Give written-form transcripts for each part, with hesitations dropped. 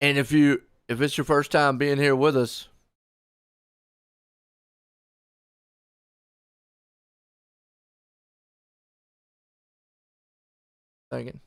And if it's your first time being here with us, thinking.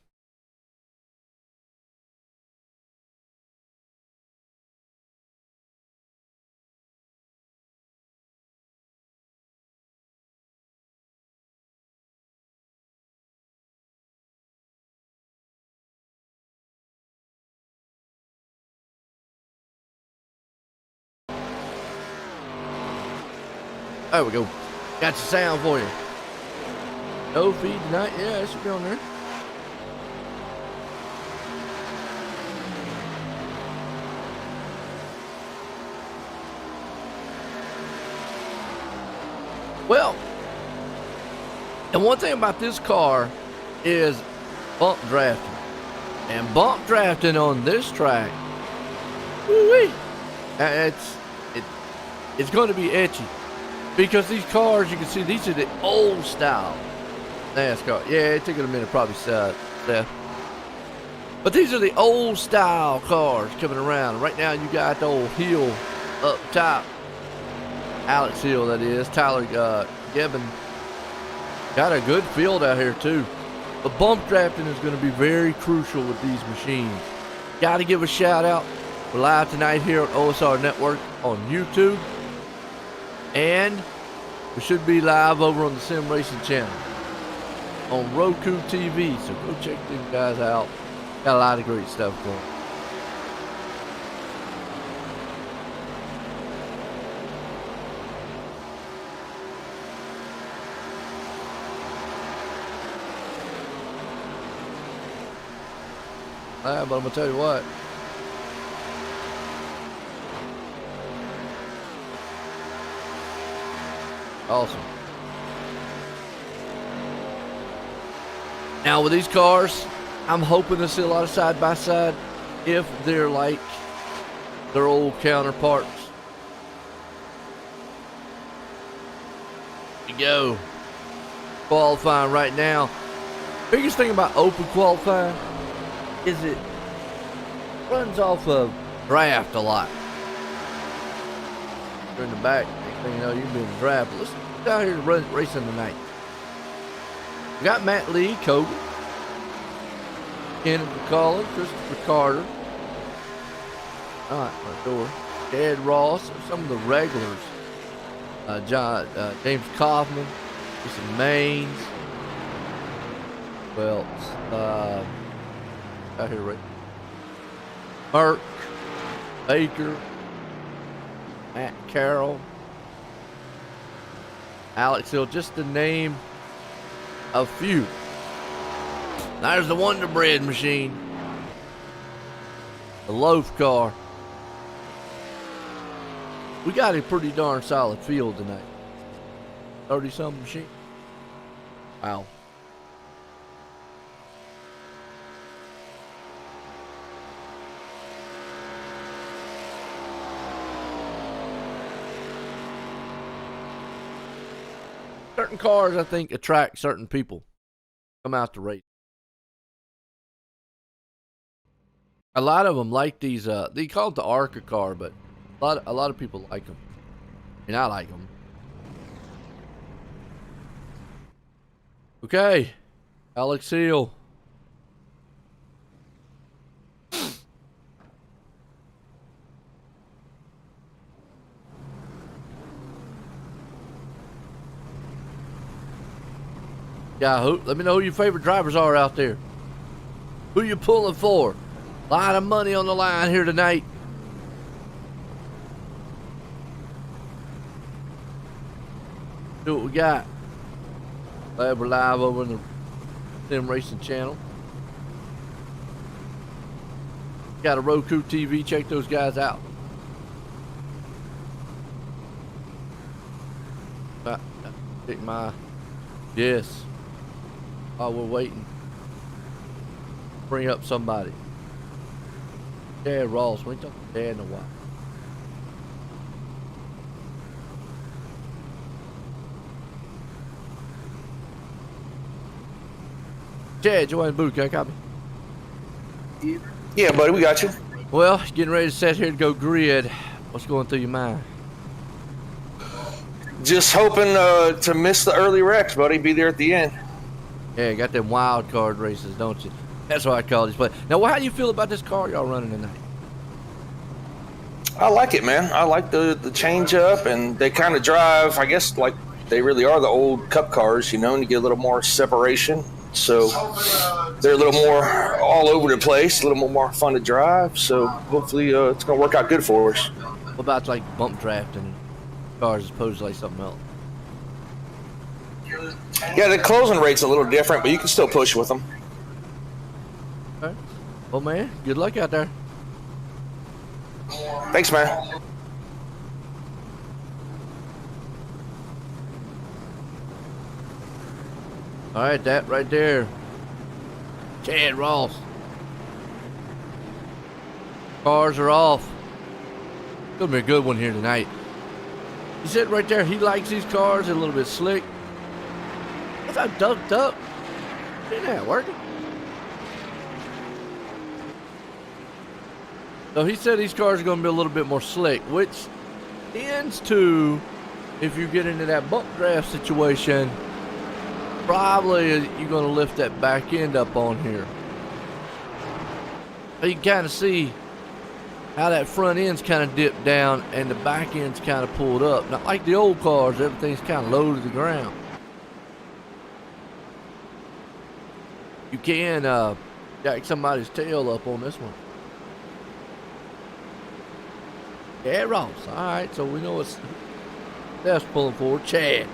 There we go. Got the sound for you. No feed tonight. Yeah, it should be on there. Well, and one thing about this car is bump drafting. And bump drafting on this track, woo-wee, it's going to be etchy. Because these cars, you can see, these are the old style NASCAR. Yeah, it took it a minute, probably, Seth. But these are the old style cars coming around. Right now, you got the old Hill up top. Alex Hill, that is. Tyler Gibbon. Got a good field out here, too. But bump drafting is going to be very crucial with these machines. Got to give a shout out. We're live tonight here on OSR Network on YouTube. And we should be live over on the Sim Racing channel on Roku TV. So go check these guys out. Got a lot of great stuff going. But I'm going to tell you what. Awesome. Now with these cars, I'm hoping to see a lot of side-by-side if they're like their old counterparts. Here we go. Qualifying right now. Biggest thing about open qualifying is it runs off of draft a lot. You're in the back. You know, you've been drafted. Let's get down here to racing tonight. We got Matt Lee, Kogan, Kenneth McCullough, Christopher Carter. All right, my door. Ed Ross, some of the regulars. James Kaufman, some Maines. Well, out here, right? Burke, Baker, Matt Carroll, Alex Hill, just to name a few. There's the Wonder Bread machine. The loaf car. We got a pretty darn solid field tonight. 30-something machine. Wow. Certain cars, I think, attract certain people. Come out to race. A lot of them like these. They call it the ARCA car, but a lot of people like them, and I like them. Okay, Alex Hill. Yeah, let me know who your favorite drivers are out there. Who you pulling for? A lot of money on the line here tonight. See what we got. Glad we're live over in the Sim Racing channel. Got a Roku TV. Check those guys out. Pick my yes. While we're waiting, bring up somebody. Dad Ross, we ain't talking to Dad in a while. Chad, join the booth, can I copy? Yeah, buddy, we got you. Well, getting ready to set here to go grid. What's going through your mind? Just hoping to miss the early wrecks, buddy. Be there at the end. Yeah, you got them wild card races, don't you? That's what I call these plays. Now, how do you feel about this car y'all running tonight? I like it, man. I like the change up, and they kind of drive, I guess, like they really are the old Cup cars, you know, and you get a little more separation. So they're a little more all over the place, a little more fun to drive. So hopefully it's going to work out good for us. What about like bump drafting cars as opposed to like something else? Yeah, the closing rate's a little different, but you can still push with them. Okay. Well, man, good luck out there. Thanks, man. All right, that right there. Chad Ross. Cars are off. Gonna be a good one here tonight. He said right there he likes these cars. They're a little bit slick. What's that ducked up? Ain't that working? So he said these cars are going to be a little bit more slick, which tends to, if you get into that bump draft situation, probably you're going to lift that back end up on here. So you can kind of see how that front end's kind of dipped down and the back end's kind of pulled up. Not like the old cars, everything's kind of low to the ground. You can jack somebody's tail up on this one. Yeah, Ross. All right, so we know it's that's pulling forward. Chad.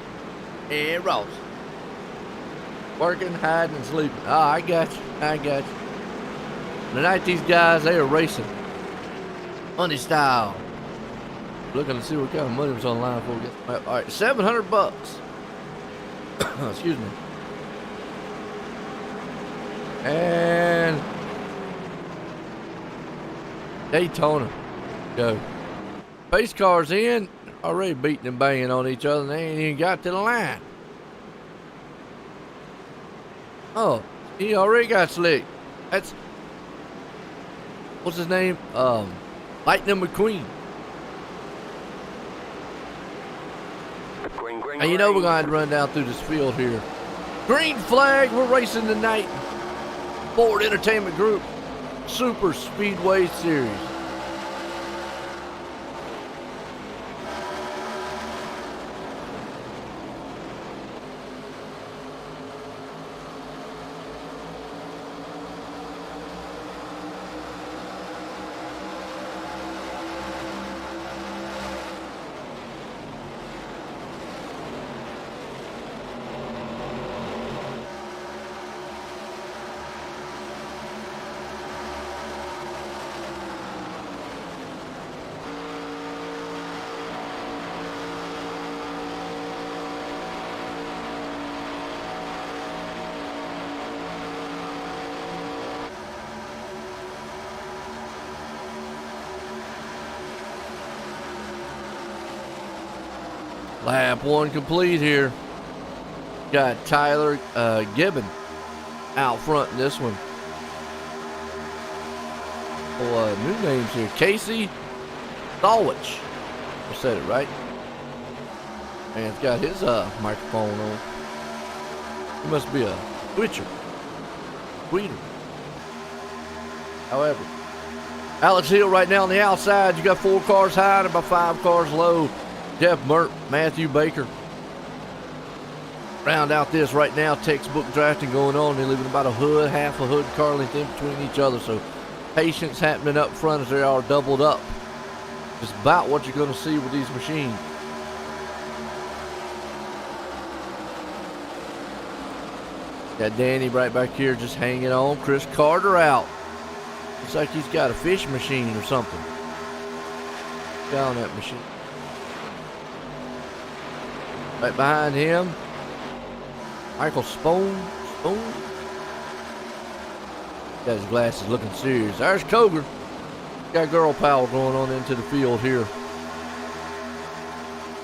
Yeah, Ross. Working, hiding, and sleeping. Oh, I got you. I got you. Tonight, these guys, they are racing. Money style. Looking to see what kind of money was on the line before we get. All right, $700. Excuse me. And Daytona. Go. Pace cars in, already beating and banging on each other, and they ain't even got to the line. Oh, he already got slick. That's, what's his name? Lightning McQueen. And you know we're going to have to run down through this field here. Green flag, we're racing tonight. Ford Entertainment Group SuperSpeedway Series. Lap one complete here. Got Tyler Gibbon out front in this one. Well, new names here. Casey Dawich. I said it right. And it's got his microphone on. He must be a Twitcher. Tweeter. However, Alex Hill right now on the outside. You got 4 cars high and about 5 cars low. Jeff Mert, Matthew Baker. Round out this right now, textbook drafting going on. They're leaving about half a hood car length in between each other. So patience happening up front as they are doubled up. It's about what you're going to see with these machines. Got Danny right back here just hanging on. Chris Carter out. Looks like he's got a fish machine or something. Down that machine. Right behind him, Michael Spoon. Got his glasses looking serious. There's Koger. Got girl power going on into the field here.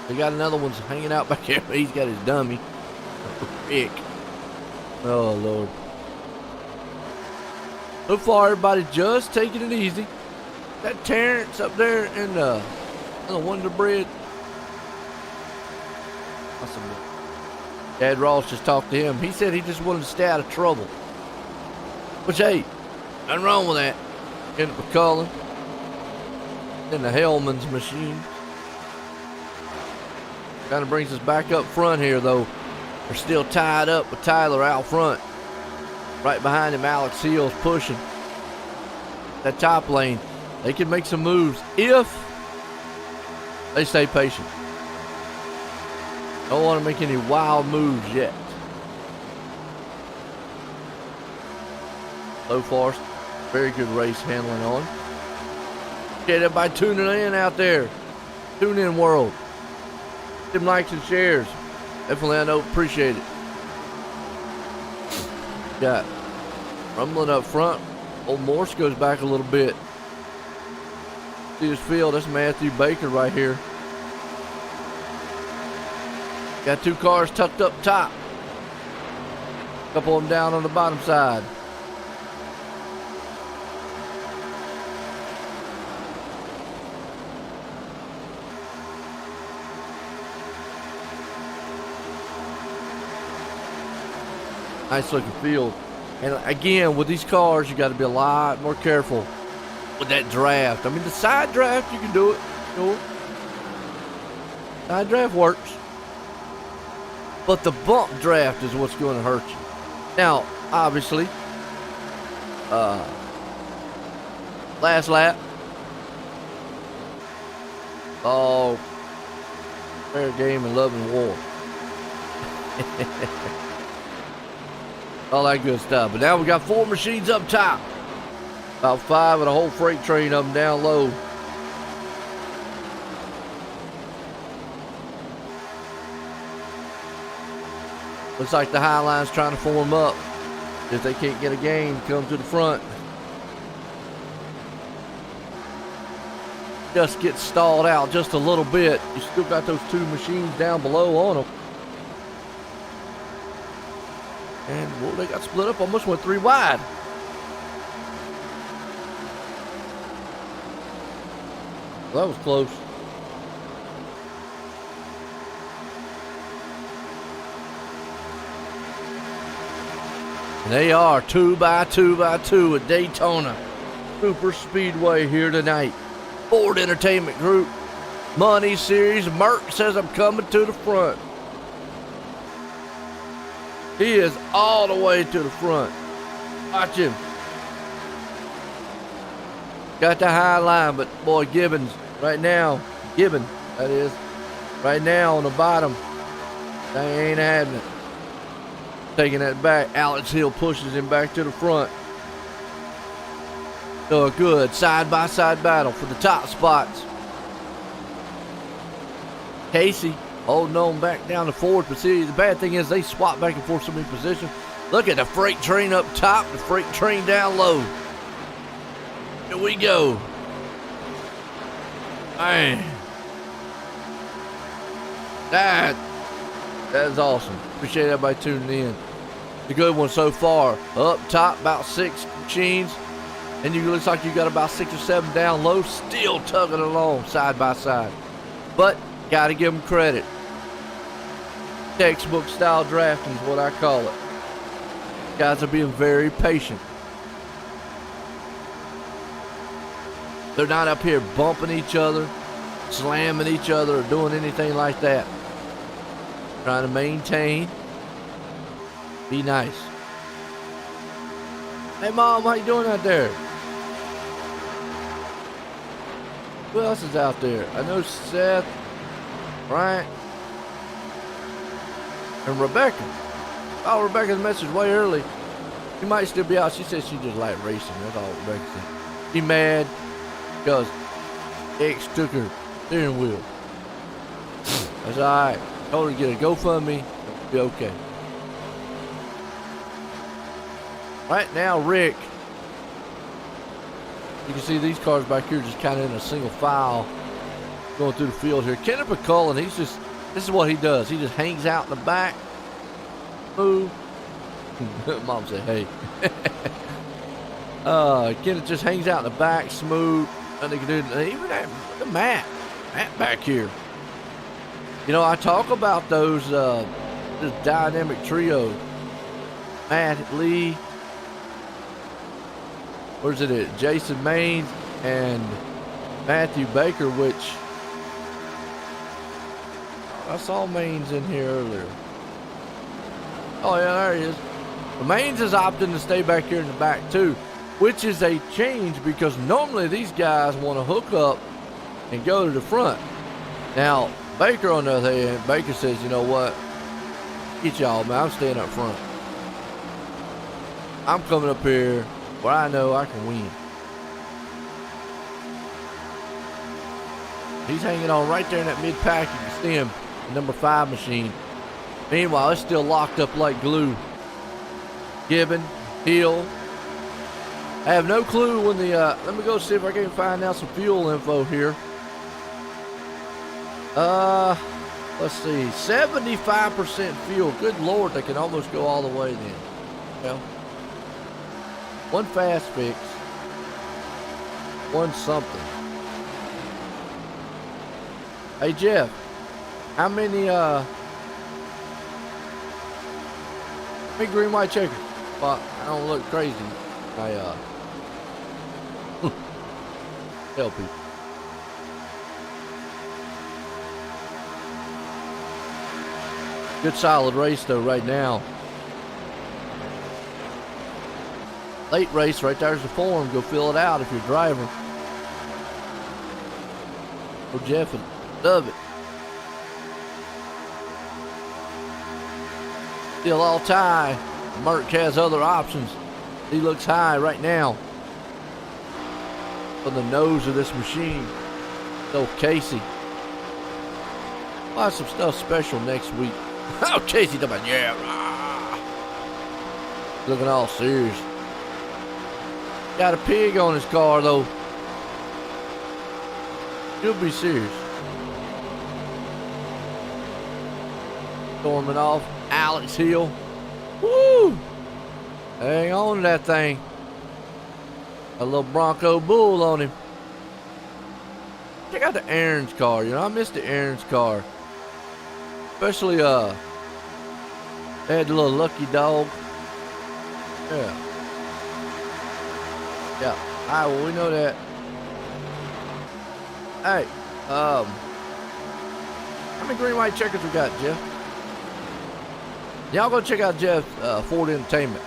They got another one's hanging out back here. He's got his dummy. Rick. Oh, Lord. So far, everybody just taking it easy. That Terrence up there in the Wonder Bread. Awesome. Dad Ross just talked to him. He said he just wanted to stay out of trouble. Which, hey, nothing wrong with that. Kenneth McCullen in the Hellman's machine. Kind of brings us back up front here, though. They're still tied up with Tyler out front. Right behind him, Alex Hill's pushing that top lane. They can make some moves if they stay patient. Don't want to make any wild moves yet. So far, very good race handling on. Get everybody tuning in out there. Tune in world. Them likes and shares. Definitely, I know, appreciate it. Got rumbling up front. Old Morse goes back a little bit. See this field, that's Matthew Baker right here. Got two cars tucked up top. A couple of them down on the bottom side. Nice looking field. And again, with these cars, you got to be a lot more careful with that draft. I mean, the side draft, you can do it. Sure. Side draft works. But the bump draft is what's going to hurt you. Now, obviously, last lap. Oh, fair game and love and war. All that good stuff. But now we got 4 machines up top. About 5 and a whole freight train of them down low. Looks like the High Line's trying to form up. If they can't get a game, come to the front. Just get stalled out just a little bit. You still got those 2 machines down below on them. And well, they got split up, almost went 3 wide. Well, that was close. And they are 2 by 2 by 2 at Daytona SuperSpeedway here tonight. Ford Entertainment Group, Money Series. Merck says I'm coming to the front. He is all the way to the front. Watch him. Got the High Line, but boy, Gibbons right now, that is, right now on the bottom, they ain't having it. Taking that back, Alex Hill pushes him back to the front. So a good side-by-side battle for the top spots. Casey holding on back down to 4th, but see, the bad thing is they swap back and forth so many positions. Look at the freight train up top, the freight train down low. Here we go. Man. That is awesome. Appreciate everybody tuning in. It's a good one so far. Up top, about 6 machines. And you looks like you got about 6 or 7 down low, still tugging along side by side. But got to give them credit. Textbook style drafting is what I call it. Guys are being very patient. They're not up here bumping each other, slamming each other, or doing anything like that. Trying to maintain. Be nice. Hey, Mom, how you doing out there? Who else is out there? I know Seth, Bryant, and Rebecca. Oh, Rebecca's message way early. She might still be out. She said she just liked racing. That's all Rebecca said. She mad because X took her steering wheel. That's all right. Told her to get a GoFundMe. It'll be okay. Right now, Rick, you can see these cars back here just kind of in a single file going through the field here. Kenneth McCullen, this is what he does. He just hangs out in the back. Move. Mom said, hey. Kenneth just hangs out in the back, smooth, Nothing they can do. Even that, the Matt back here. You know, I talk about those, this dynamic trio. Matt Lee, where's it at? Jason Maines and Matthew Baker, which I saw Maines in here earlier. Oh yeah, there he is. But Maines is opting to stay back here in the back too, which is a change because normally these guys want to hook up and go to the front. Now, Baker on the other hand, Baker says, you know what? Get y'all, man, I'm staying up front. I'm coming up here where I know I can win. He's hanging on right there in that mid-pack. You can see him, number 5 machine. Meanwhile, it's still locked up like glue. Gibbon, Hill. I have no clue when the, let me go see if I can find out some fuel info here. Let's see, 75% fuel. Good Lord, they can almost go all the way then. Well, one fast fix, one something. Hey Jeff, how many green white checkers? Well, I don't look crazy. I tell people. Good solid race though right now. Late race, right there's the form. Go fill it out if you're a driver. Oh, Jeff would love it. Still all tie. Merck has other options. He looks high right now on the nose of this machine. So Casey. We'll have some stuff special next week. Oh, Casey, yeah. Looking all serious. Got a pig on his car, though. He'll be serious. Storming off. Alex Hill. Woo! Hang on to that thing. A little Bronco Bull on him. Check out the Aaron's car. You know, I missed the Aaron's car. Especially, they had the little lucky dog. Yeah. Yeah. Alright, well, we know that. Hey, how many green white checkers we got, Jeff? Y'all go check out Jeff's Ford Entertainment.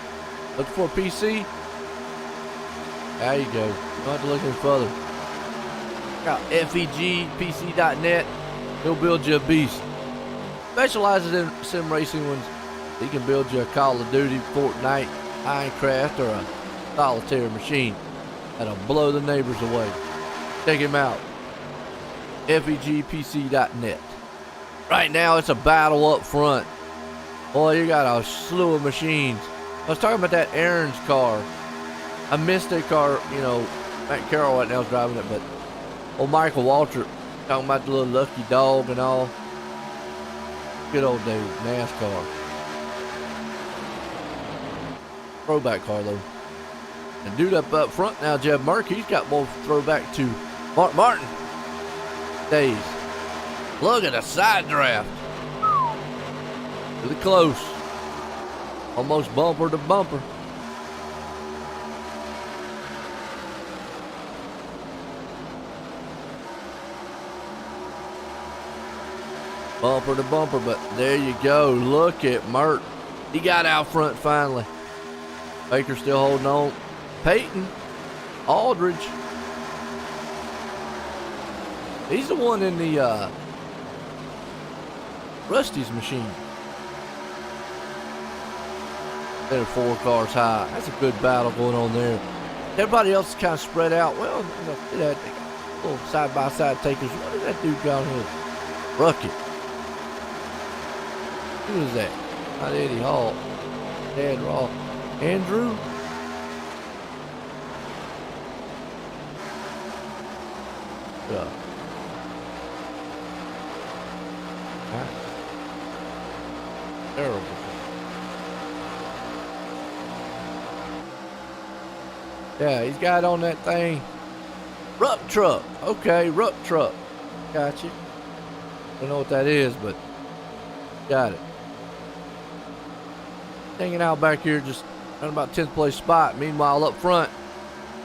Look for a PC. There you go. You don't have to look any further. Got FEGPC.net. He'll build you a beast. Specializes in sim racing ones. He can build you a Call of Duty, Fortnite, Minecraft, or a solitaire machine that'll blow the neighbors away. Check him out. FEGPC.net. Right now, it's a battle up front. Boy, you got a slew of machines. I was talking about that Aaron's car. I missed that car, you know, Matt Carroll right now is driving it, but old Michael Waltrip talking about the little lucky dog and all. Good old days, NASCAR. Throwback car, though. And dude up front now, Jeff Merck, he's got more throwback to Mark Martin days. Look at the side draft. Really close. Almost bumper to bumper. Bumper to bumper, but there you go. Look at Mert. He got out front finally. Baker still holding on. Peyton Aldridge. He's the one in the Rusty's machine. They're 4 cars high. That's a good battle going on there. Everybody else is kind of spread out. Well, you know, they got little side-by-side takers. What did that dude got here? Ruckett. Who is that? Not Eddie Hall. Dad Raw. Andrew? Yeah. Terrible. Yeah, he's got on that thing. Ruck truck. Okay, ruck truck. Got you. Don't know what that is, but got it. Hanging out back here, just at about 10th place spot. Meanwhile, up front,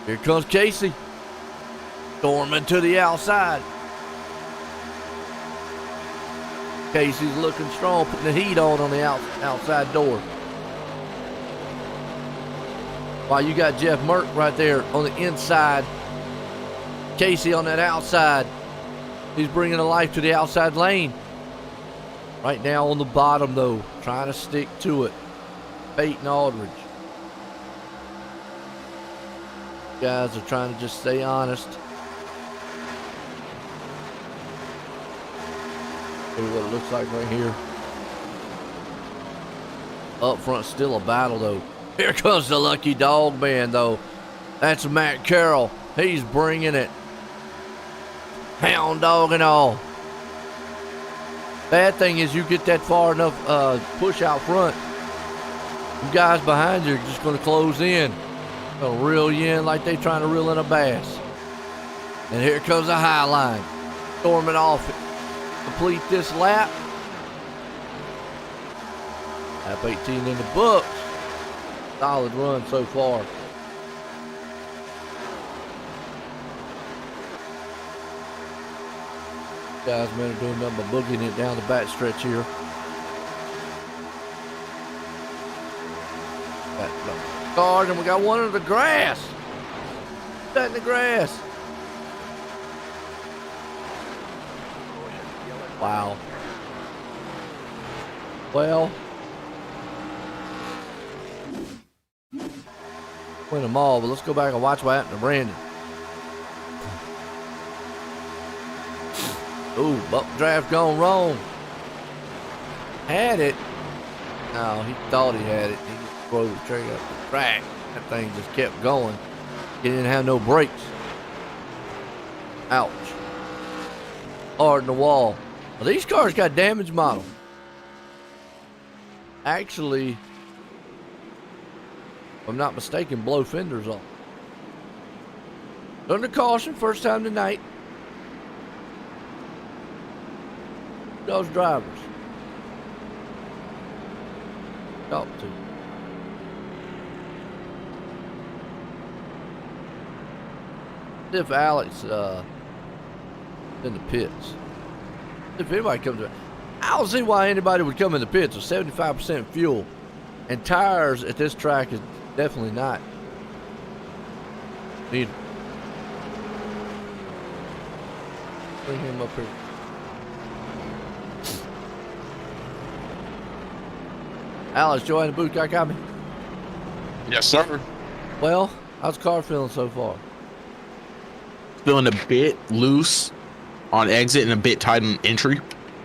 here comes Casey. Storming to the outside. Casey's looking strong, putting the heat on the outside door. While you got Jeff Merck right there on the inside. Casey on that outside. He's bringing the life to the outside lane. Right now on the bottom, though, trying to stick to it. Peyton Aldridge. Guys are trying to just stay honest. See what it looks like right here. Up front, still a battle, though. Here comes the Lucky Dog Man, though. That's Matt Carroll. He's bringing it. Hound dog and all. Bad thing is you get that far enough push out front, the guys behind you are just going to close in. Going to reel you in like they trying to reel in a bass. And here comes the high line. Storming off it. Complete this lap. Lap 18 in the books. Solid run so far. Guys, men are doing nothing but boogieing it down the back stretch here. Guard, and we got one under the grass. That in the grass. Wow. Well, win them all, but let's go back and watch what happened to Brandon. Ooh, bump draft gone wrong. Had it. No, he thought he had it. He just threw the trigger up the track. That thing just kept going. He didn't have no brakes. Ouch. Hard in the wall. Well, these cars got damage model. Actually, if I'm not mistaken, blow fenders off. Under caution, first time tonight. Those drivers. Talk to. If Alex in the pits. If anybody comes in, I don't see why anybody would come in the pits with 75% fuel. And tires at this track is definitely not needed. Bring him up here. Alex, join the boot. Got me? Yes, sir. Well, how's the car feeling so far? Feeling a bit loose on exit and a bit tight on entry.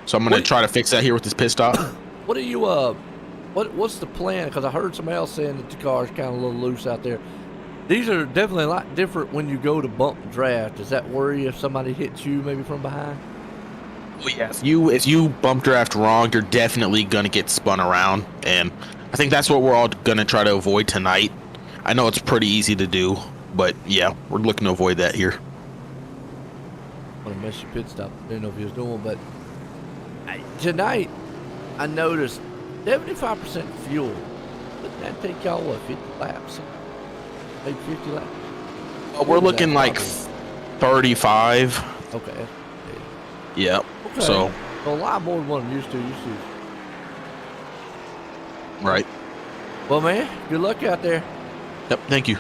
So I'm going to try to fix that here with this pit stop. What are you, what's the plan? Because I heard somebody else saying that the car's kind of a little loose out there. These are definitely a lot different when you go to bump draft. Does that worry you if somebody hits you maybe from behind? Well, yeah. If you bump draft wrong, you're definitely going to get spun around. And I think that's what we're all going to try to avoid tonight. I know it's pretty easy to do, but yeah, we're looking to avoid that here. I want to miss your pit stop. I didn't know if he was doing, but tonight I noticed 75% fuel. Wouldn't that take y'all, what, 50 laps? Maybe 50 laps? Well, we're looking like 35. Okay. Yep. Okay. So a lot more than what I'm used to. Right. Well, man, good luck out there. Yep. Thank you.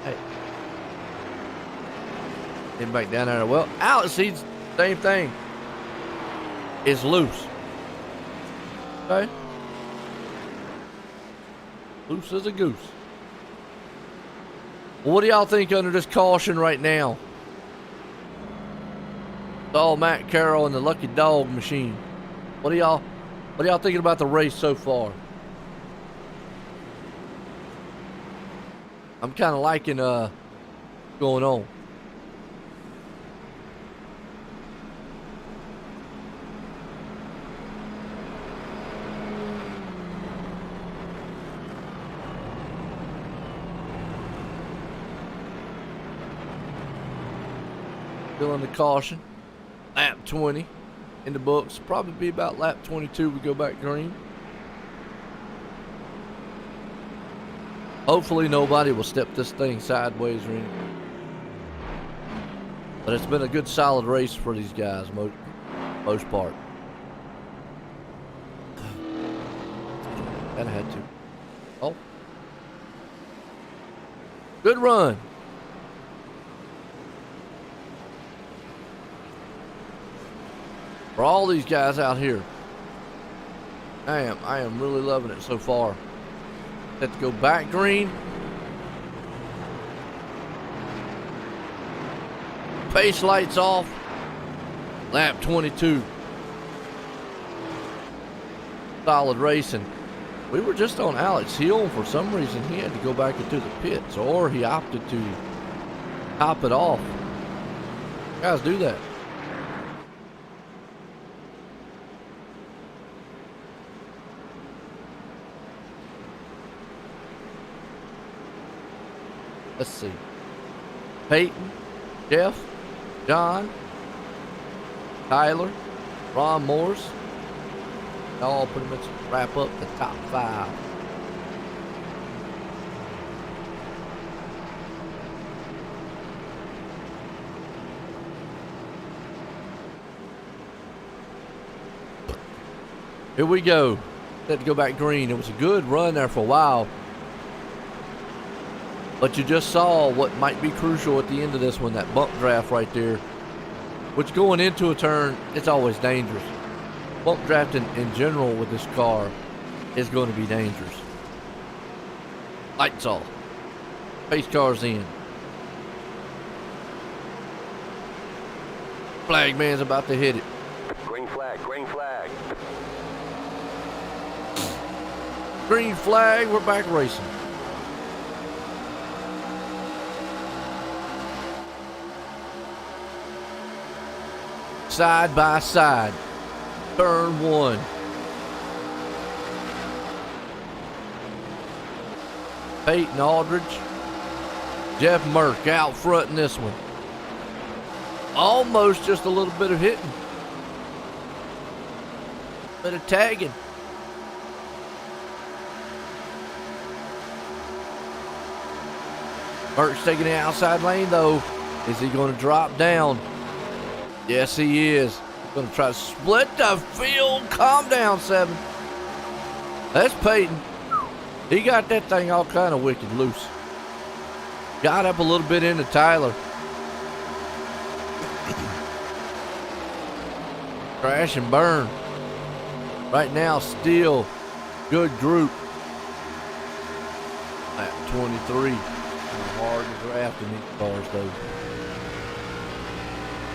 Hey. Getting back down there. Well, Alex sees same thing. It's loose. Okay. Loose as a goose. Well, what do y'all think under this caution right now? It's all Matt Carroll and the Lucky Dog machine. What are y'all thinking about the race so far? I'm kind of liking going on. Still in the caution. Lap 20 in the books. Probably be about lap 22 we go back green. Hopefully nobody will step this thing sideways or anything. But it's been a good solid race for these guys, most part. Kinda had to. Oh. Good run. For all these guys out here. I am really loving it so far. Have to go back green. Pace lights off. Lap 22. Solid racing. We were just on Alex Hill. For some reason, he had to go back into the pits, or he opted to top it off. Guys do that. Let's see. Peyton, Jeff, John, Tyler, Ron Morris. All pretty much wrap up the top 5. Here we go. Had to go back green. It was a good run there for a while. But you just saw what might be crucial at the end of this one, that bump draft right there. Which going into a turn, it's always dangerous. Bump drafting in general with this car is going to be dangerous. Lights off. Pace car's in. Flag man's about to hit it. Green flag, green flag. Green flag, we're back racing. Side by side. Turn 1. Peyton Aldridge. Jeff Merck out front in this one. Almost just a little bit of hitting. Bit of tagging. Merck's taking the outside lane though. Is he going to drop down? Yes, he is. Going to try to split the field. Calm down, 7. That's Peyton. He got that thing all kind of wicked loose. Got up a little bit into Tyler. Crash and burn. Right now, still good group. At 23. Hard to draft in these cars, though.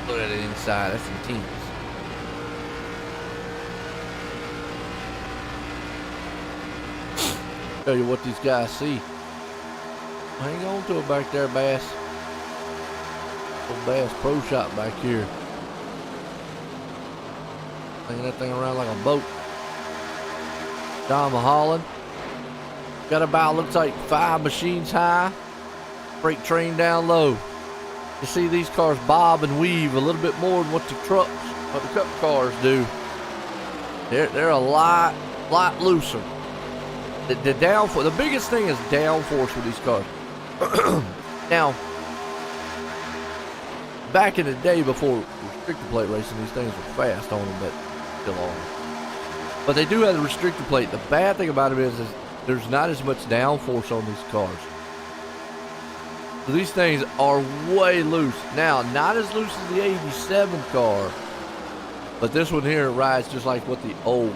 Look at it inside. That's intense. Tell you what these guys see. Hang on to it back there, Bass. Little Bass Pro Shop back here. Hanging that thing around like a boat. John Mulholland. Got about, looks like 5 machines high. Freight train down low. You see these cars bob and weave a little bit more than what the cup cars do. They're a lot looser. The downforce, the biggest thing is downforce with these cars. Now, back in the day before restrictor plate racing, these things were fast on them, but still on them. But they do have the restrictor plate. The bad thing about it is there's not as much downforce on these cars. So these things are way loose. Now, not as loose as the 87 car, but this one here rides just like what the old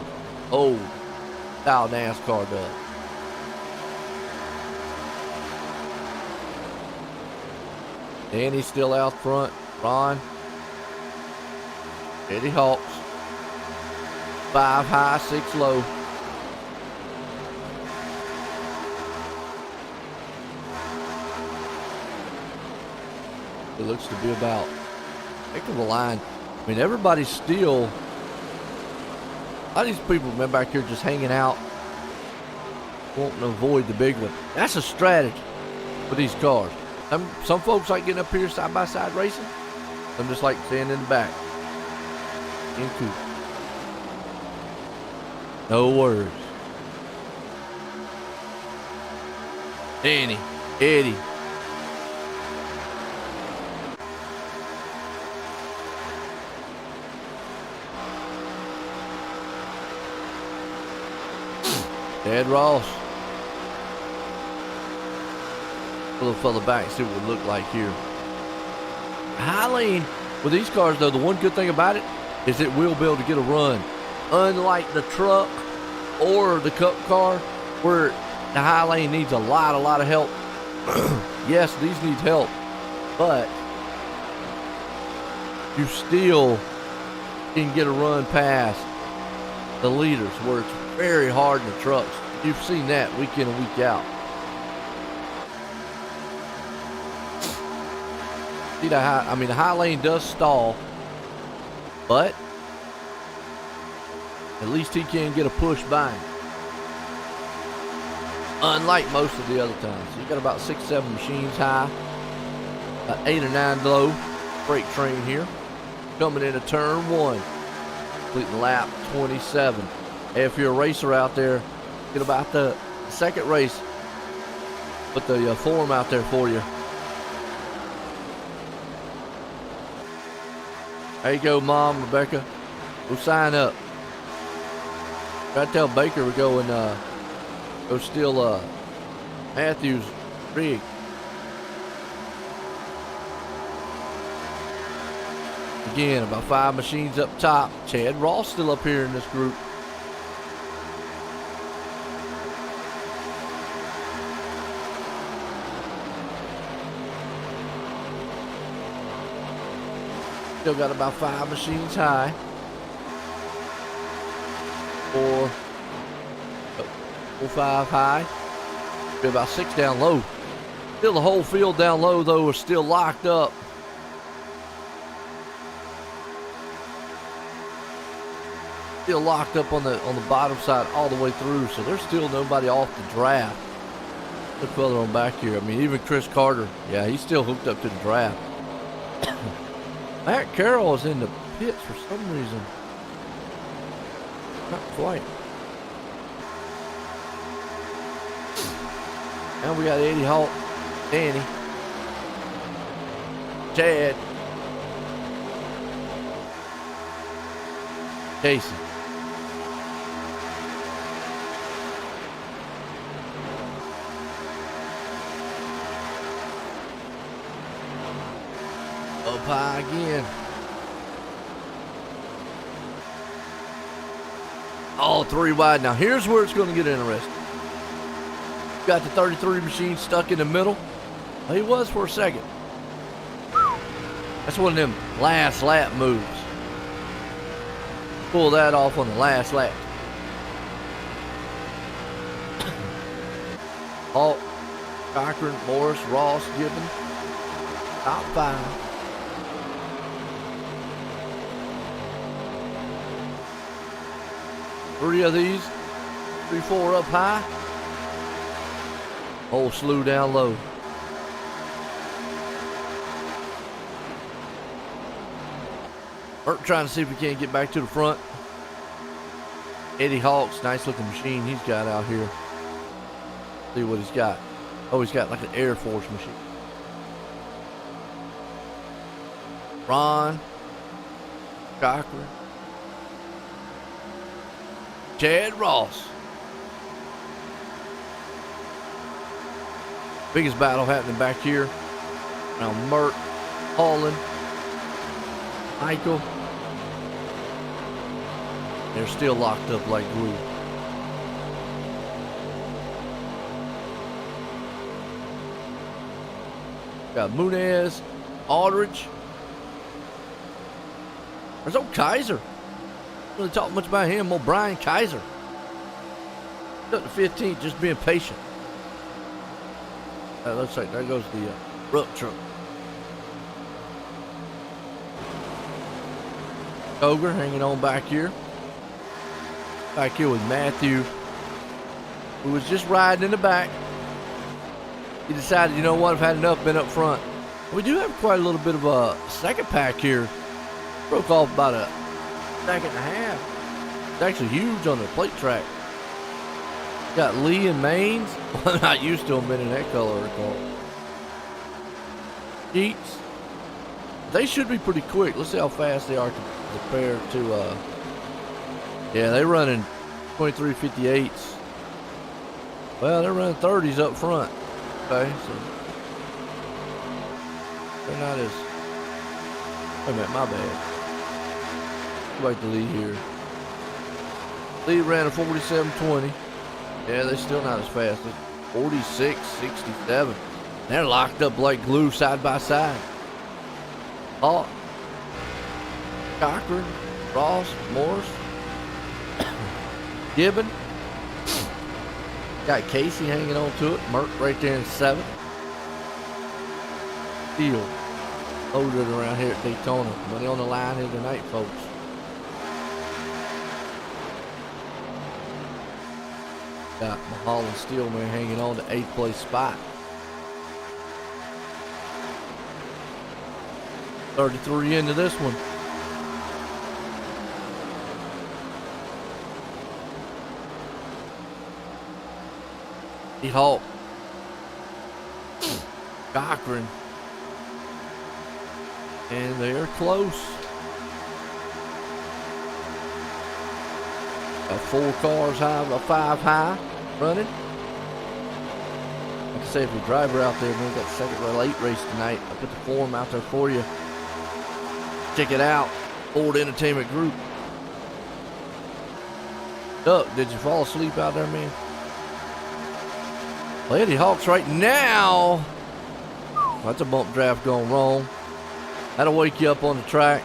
style NASCAR does. Danny's still out front. Ron. Eddie Hawks. 5 high, 6 low. It looks to be about heck of a line. I mean, everybody's still. A lot of these people have been back here just hanging out, wanting to avoid the big one. That's a strategy for these cars. Some folks like getting up here side by side racing. I'm just like staying in the back. In cool. No worries. Danny, Eddie. Ed Ross. A little further back, see what it would look like here. High lane with these cars, though, the one good thing about it is it will be able to get a run. Unlike the truck or the cup car, where the high lane needs a lot of help. Yes, these need help, but you still can get a run past the leaders, where it's very hard in the trucks. You've seen that week in and week out. See the high lane does stall, but at least he can get a push by him. Unlike most of the other times. You got about 6-7 machines high, about 8 or 9 low. Freight train here. Coming into turn 1. Completing lap 27. Hey, if you're a racer out there, get about the second race. Put the form out there for you. There you go, Mom, Rebecca. Go sign up. Try to tell Baker we go and go steal Matthew's rig. Again, about 5 machines up top. Chad Ross still up here in this group. Still got about 5 machines high. 4, 5 high. Be about 6 down low. Still the whole field down low, though, is still locked up. Still locked up on the bottom side all the way through, so there's still nobody off the draft. Look further on back here. I mean, even Chris Carter, yeah, he's still hooked up to the draft. Matt Carroll is in the pits for some reason. Not quite. Now we got Eddie Hawk, Danny, Chad, Casey. Up high again. All 3 wide. Now here's where it's going to get interesting. Got the 33 machine stuck in the middle. Well, he was for a second. That's one of them last lap moves. Pull that off on the last lap. Hawk, Cochran, Morris, Ross, Gibbon. Top 5. Three of these, 3, 4 up high. Whole slew down low. Burt trying to see if we can't get back to the front. Eddie Hawk's nice looking machine he's got out here. See what he's got. Oh, he's got like an Air Force machine. Ron, Cochran, Chad Ross. Biggest battle happening back here. Now Mert, Holland, Michael. They're still locked up like glue. Got Munez, Aldridge. There's old Kaiser. Don't really talk much about him. Old Brian Kaiser. Up to 15th, just being patient. That looks like there goes the Rupp truck. Ogre hanging on back here. Back here with Matthew, who was just riding in the back. He decided, you know what, I've had enough, been up front. We do have quite a little bit of a second pack here. Broke off about a second and a half. It's actually huge on the plate track. Got Lee and Maines. I'm not used to them being in that color car. Sheets. They should be pretty quick. Let's see how fast they are compared to, yeah, they're running 23.58s. Well, they're running 30s up front. Okay, so they're not as, wait a minute, my bad. Go back to Lee here. Lee ran a 47.20. Yeah, they're still not as fast. It's 46.67. They're locked up like glue side by side. Hawk, Cochran, Ross, Morris, Gibbon. Got Casey hanging on to it. Merck right there in 7th. Field loaded around here at Daytona. Money on the line here tonight, folks. Got Mulholland Steelman hanging on to 8th place spot. 33 into this one. The Hawk. Cochran. And they're close. Got 4 cars high, about 5 high running. Like I said, if your driver out there, we got the second late race tonight. I put the form out there for you. Check it out. Ford Entertainment Group. Duck, did you fall asleep out there, man? Well, Eddie Hawk's right now. That's a bump draft going wrong. That'll wake you up on the track.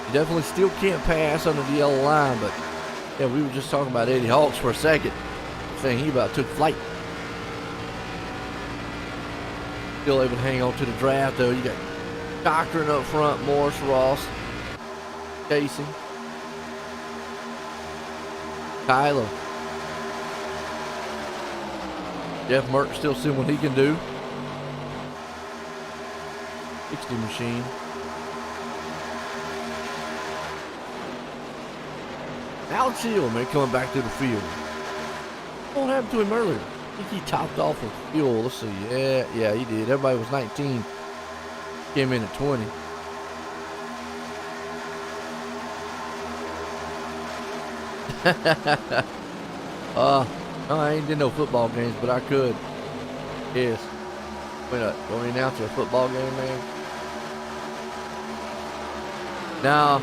You definitely still can't pass under the yellow line, but yeah, we were just talking about Eddie Hawks for a second. Saying he about took flight. Still able to hang on to the draft, though. You got Cochran up front, Morris, Ross, Casey, Kyler. Jeff Merck still seeing what he can do. 60 machine. Alex Hill, man, coming back to the field. What happened to him earlier? I think he topped off with fuel. Let's see. Yeah, he did. Everybody was 19. Came in at 20. No, I ain't did no football games, but I could. Yes. Wait up. Want me to announce a football game, man? No.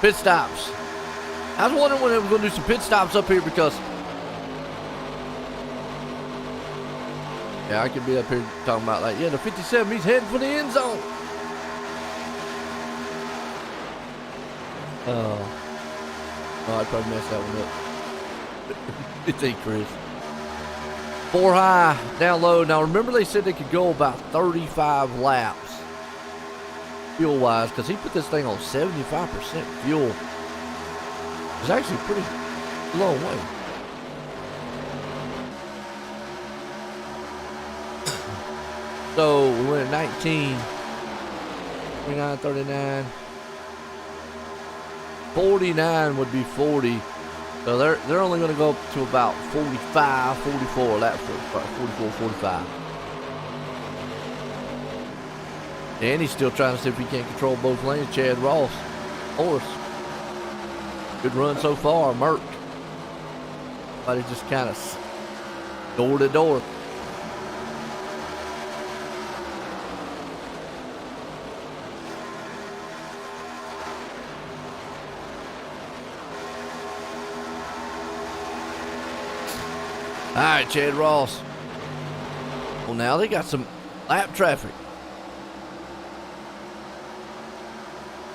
Pit stops. I was wondering when they were going to do some pit stops up here because yeah, I could be up here talking about like, yeah, the 57, he's heading for the end zone. Oh, I probably messed that one up. It's 8, Chris. 4 high, down low. Now remember they said they could go about 35 laps fuel-wise because he put this thing on 75% fuel. It's actually a pretty long way. So we went at 19, 29, 39, 49 would be 40. So they're only going to go up to about 45, 44 laps, 44, 45. And he's still trying to see if he can't control both lanes. Chad Ross, Morris. Good run so far, Merck. But he just kind of door to door. All right, Chad Ross. Well, now they got some lap traffic.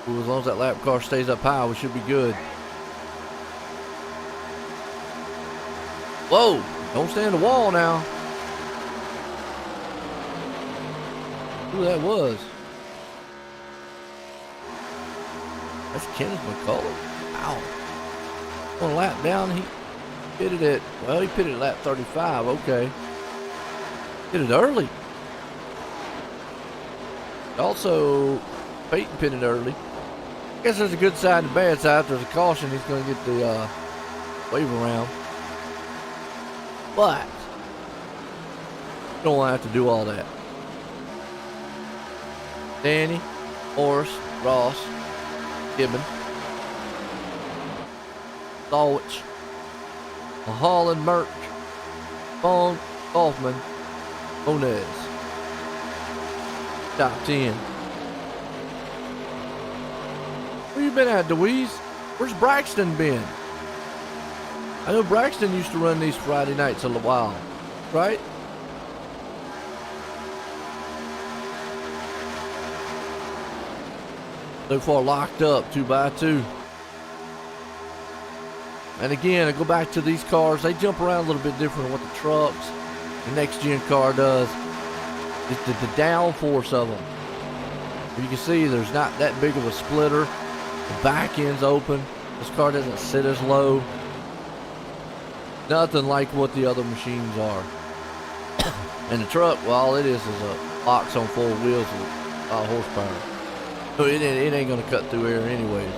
Well, as long as that lap car stays up high, we should be good. Whoa, don't stand the wall now. Who that was? That's Kenneth McCullough. Wow. One lap down, Pitted it. Well, he pitted at lap 35. Okay. Pitted early. Also, Peyton pitted early. I guess there's a good side and a bad side. If there's a caution, he's going to get the wave around. But you don't want to have to do all that. Danny, Morris, Ross, Gibbon, Dulwich, Holland, Merck, Fong, Kaufman, Moniz. Top 10. Where you been at, Deweese? Where's Braxton been? I know Braxton used to run these Friday nights a while, right? So far locked up 2x2. And again, I go back to these cars. They jump around a little bit different than what the trucks, the next gen car does. It's the downforce of them. You can see there's not that big of a splitter. The back end's open. This car doesn't sit as low. Nothing like what the other machines are. And the truck, well, all it is a box on 4 wheels with a lot of horsepower. So it ain't gonna cut through air anyways.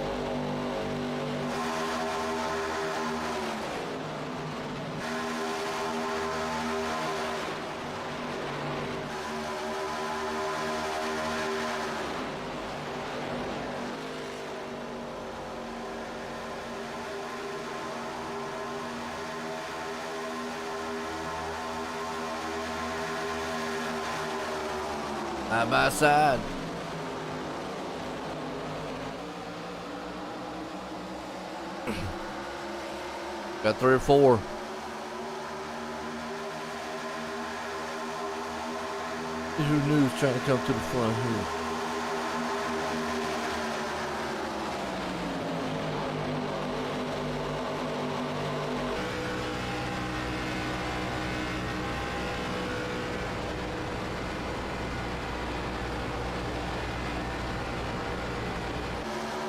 Side by side. Got 3 or 4. Who knew was trying to come to the front here?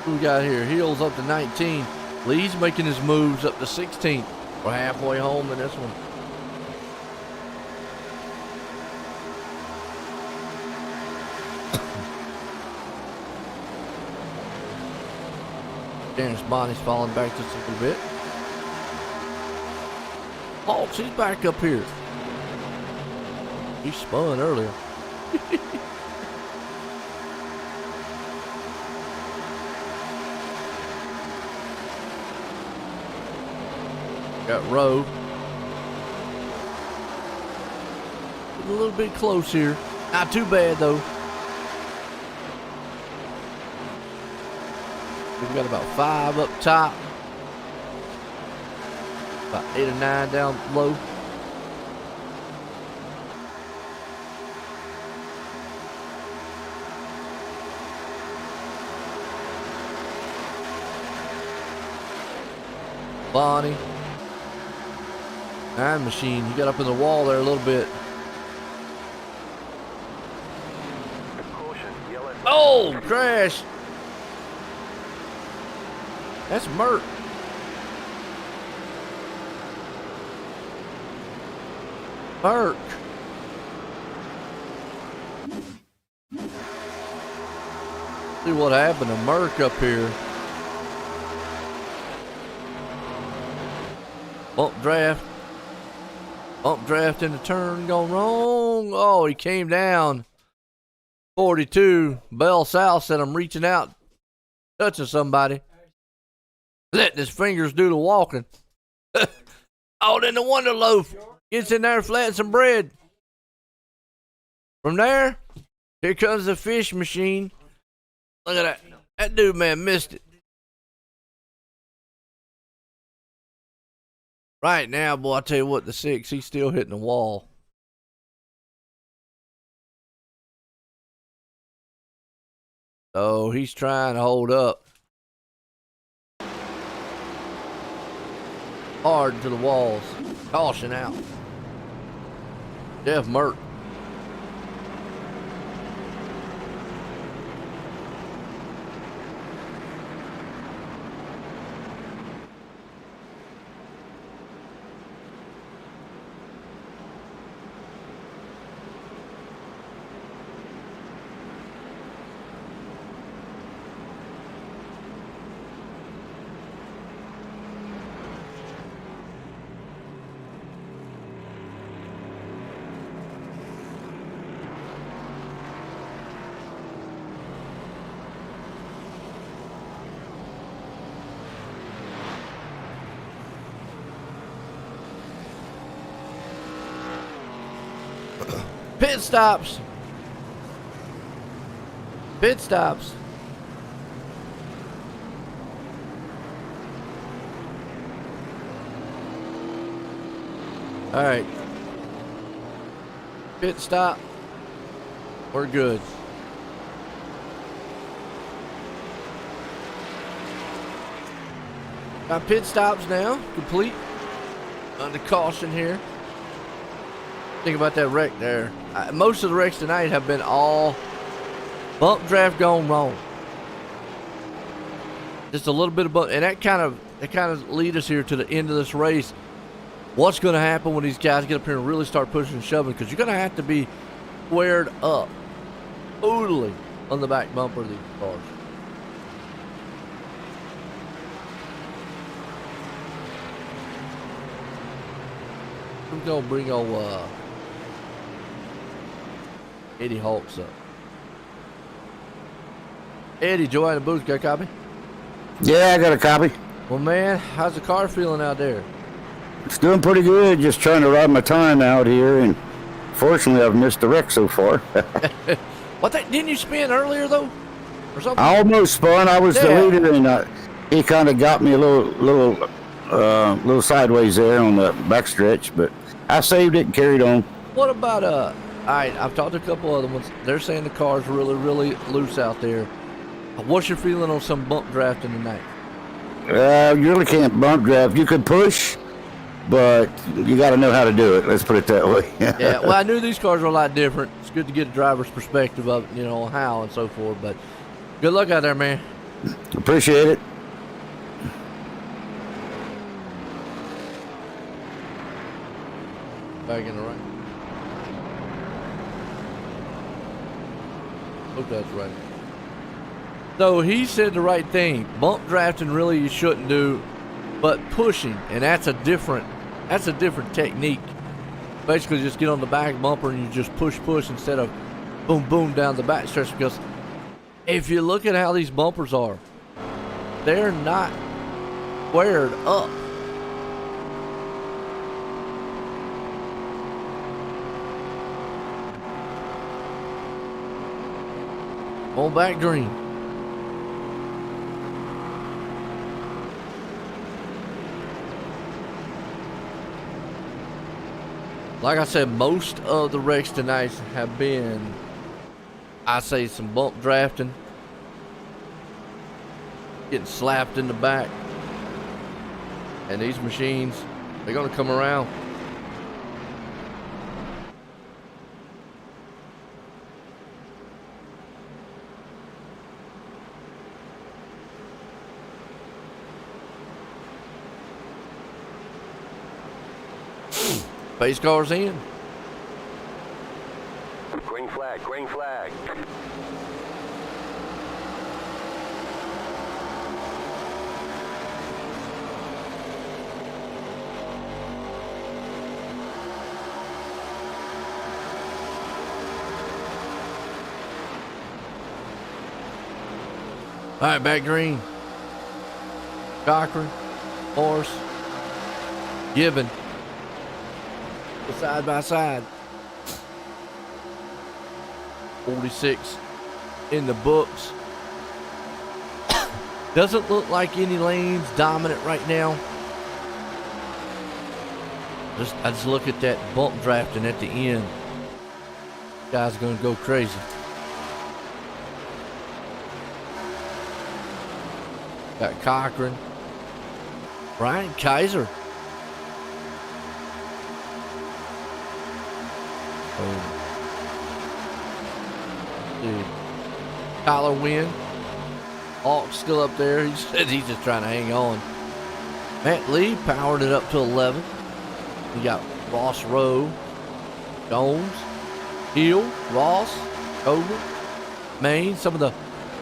Who we got here? Heels up to 19. Lee's making his moves up to 16th. We're halfway home in this one. Darren's Bonnie's falling back just a little bit. Hawks, he's back up here. He spun earlier. Got Rowe. A little bit close here. Not too bad though. We've got about 5 up top. About 8 or 9 down low. Bonnie. 9 machine. He got up in the wall there a little bit. Oh, crash. That's Mert. Merc. See what happened to Merc up here. Bump draft. Bump draft in the turn gone wrong. Oh, he came down. 42. Bell South said I'm reaching out, touching somebody. Letting his fingers do the walking. Oh, then the Wonder Loaf gets in there flatting some bread. From there, here comes the fish machine. Look at that. That dude, man, missed it. Right now, boy, I tell you what, the 6, he's still hitting the wall. So he's trying to hold up. Hard to the walls. Caution out. Jeff Mert. Pit stops. Pit stops. All right. Pit stop. We're good. Got pit stops now, complete. Under caution here. Think about that wreck there. Most of the wrecks tonight have been all bump draft gone wrong. Just a little bit of bump, and that kind of lead us here to the end of this race. What's going to happen when these guys get up here and really start pushing and shoving? Because you're going to have to be squared up totally on the back bumper of these cars. We're going to bring old Eddie Hawks up. Eddie, Joy in the booth, got a copy? Yeah, I got a copy. Well, man, how's the car feeling out there? It's doing pretty good. Just trying to ride my time out here, and fortunately, I've missed the wreck so far. Didn't you spin earlier though, or something? I almost spun. I was the leader, and he kind of got me a little sideways there on the backstretch, but I saved it and carried on. What about all right, I've talked to a couple other ones. They're saying the car's really, really loose out there. What's your feeling on some bump drafting tonight? You really can't bump draft. You could push, but you got to know how to do it. Let's put it that way. Yeah, well, I knew these cars were a lot different. It's good to get a driver's perspective of, how and so forth. But good luck out there, man. Appreciate it. Back in the right. Hope that's right. So he said the right thing. Bump drafting really you shouldn't do, but pushing, and that's a different technique. Basically, just get on the back bumper and you just push instead of boom boom down the back stretch. Because if you look at how these bumpers are, they're not squared up. On back green. Like I said, most of the wrecks tonight have been, I say, some bump drafting, getting slapped in the back. And these machines, they're going to come around. Pace car's in. Green flag, green flag. All right, back green. Cochran, Morse, Gibbon. Side by side. 46 in the books. Doesn't look like any lanes dominant right now. I just look at that bump drafting at the end. Guy's gonna go crazy. Got Cochran, Brian Kaiser. Tyler Wynn. Hawk's still up there. He said he's just trying to hang on. Matt Lee powered it up to 11. You got Ross Rowe, Jones, Hill, Ross, Coburn, Maine. Some of the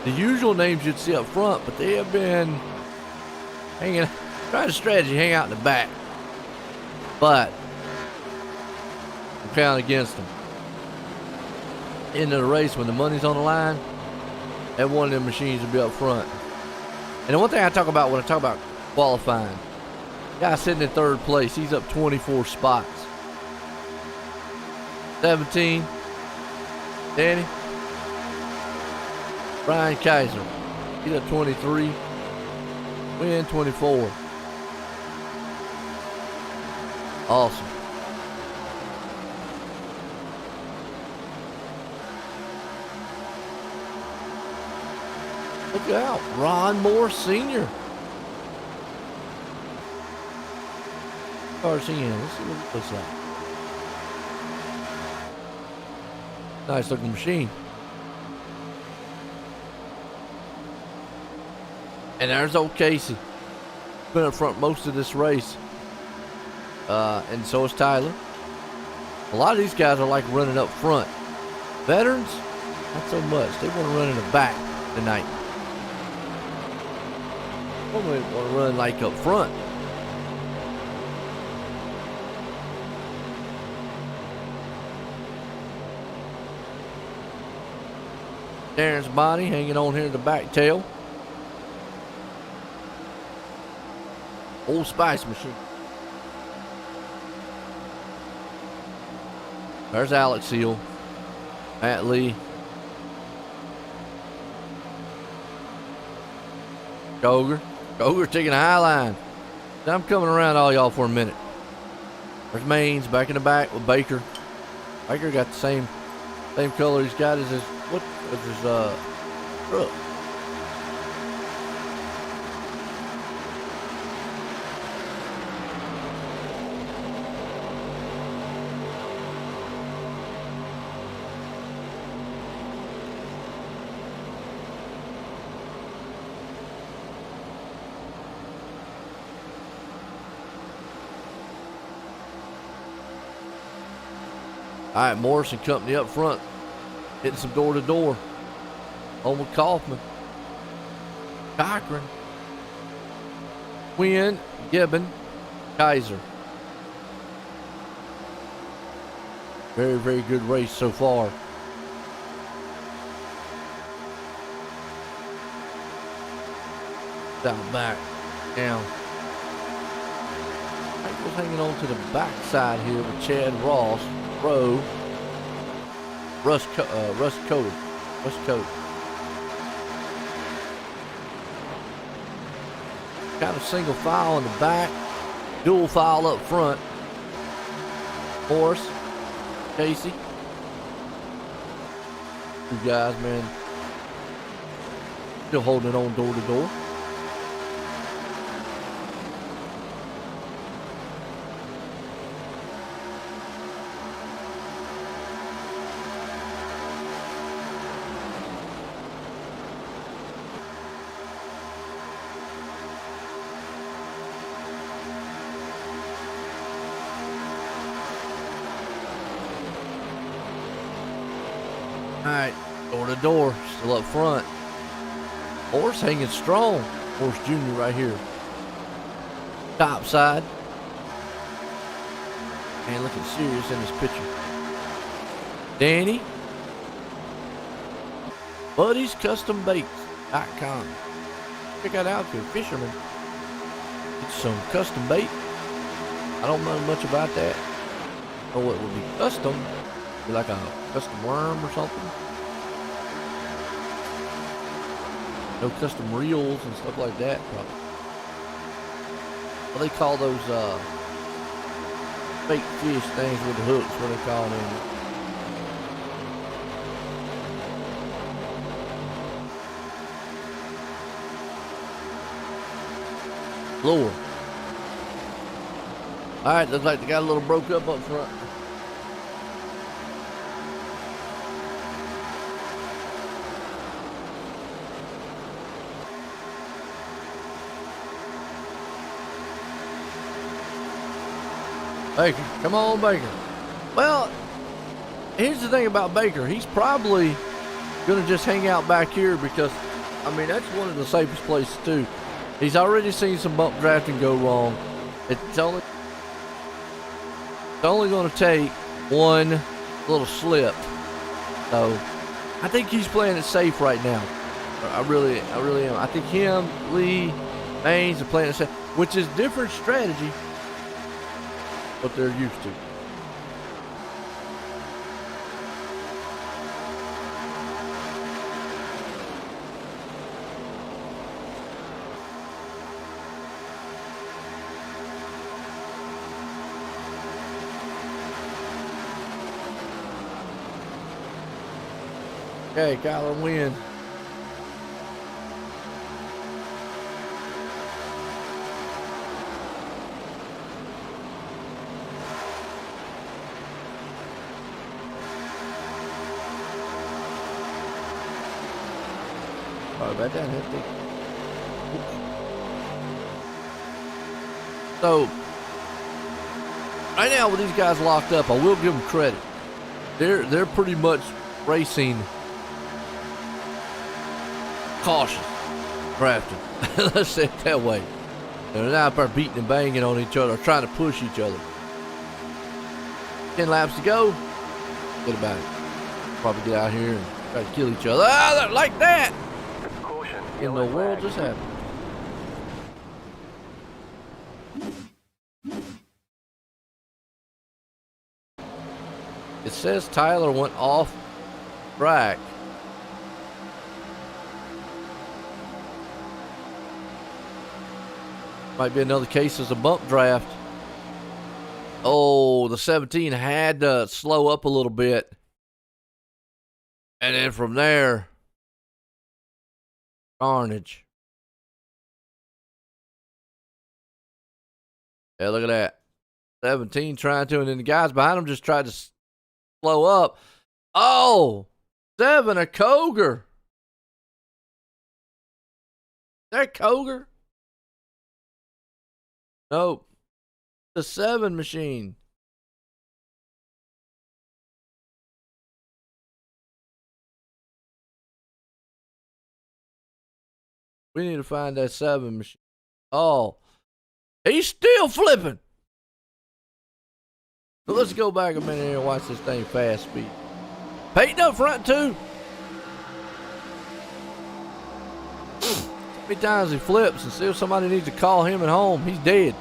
usual names you'd see up front, but they have been trying to strategy, hang out in the back. But I'm counting against them. Into the race, when the money's on the line, that one of them machines will be up front. And the one thing I talk about when I talk about qualifying, guy sitting in third place, he's up 24 spots. 17, Danny. Brian Kaiser. He's a 23. Win 24. Awesome. Look out, Ron Moore Sr. Car's in. Let's see what it looks like. Nice looking machine. And there's old Casey. Been up front most of this race. And so is Tyler. A lot of these guys are like running up front. Veterans, not so much. They want to run in the back tonight. They want to run like up front. Darren's body hanging on here in the back tail. Old Spice machine. There's Alex Seal, Matt Lee, Goger taking a high line. I'm coming around all y'all for a minute. There's Maines back in the back with Baker. Baker got the same color he's got as his truck. All right, Morrison Company up front, hitting some door-to-door. Home with Kaufman. Cochran. Quinn, Gibbon, Kaiser. Very, very good race so far. Down back, down. Michael's hanging on to the backside here with Chad Ross. Rowe, Russ Cody. Got a single file in the back, dual file up front. Morris, Casey. You guys, man, still holding on door to door. Alright, door to door, still up front. Horse hanging strong. Horse Junior right here. Top side. Man, looking serious in this picture. Danny. Buddy's Custom Baits.com. Check that out here, fisherman. Get some custom bait. I don't know much about that. I know it would be custom. Be like a custom worm or something. No custom reels and stuff like that, probably. What they call those fake fish things with the hooks, what they call them. Lure. Alright, looks like they got a little broke up front. Baker, come on, Baker. Well, here's the thing about Baker. He's probably going to just hang out back here because, I mean, that's one of the safest places, too. He's already seen some bump drafting go wrong. It's only going to take one little slip. So, I think he's playing it safe right now. I really am. I think him, Lee, Maines are playing it safe, which is different strategy what they're used to. Okay, Kyler win. Sorry about that. So, right now with these guys locked up, I will give them credit. They're pretty much racing cautious, drafting. Let's say it that way. They're not out there beating and banging on each other, trying to push each other. 10 laps to go. Get about it. Probably get out here and try to kill each other. Ah, like that. Caution. In the world just happened. It says Tyler went off track. Might be another case of a bump draft. Oh, the 17 had to slow up a little bit. And then from there, carnage. Yeah, look at that. 17 trying to, and then the guys behind him just tried to slow up. Oh, 7, a Koger. Is that Koger? Nope. The 7 machine. We need to find that 7 machine. Oh, he's still flipping. So let's go back a minute here and watch this thing fast speed. Peyton up front too. How many times he flips and see if somebody needs to call him at home. He's dead.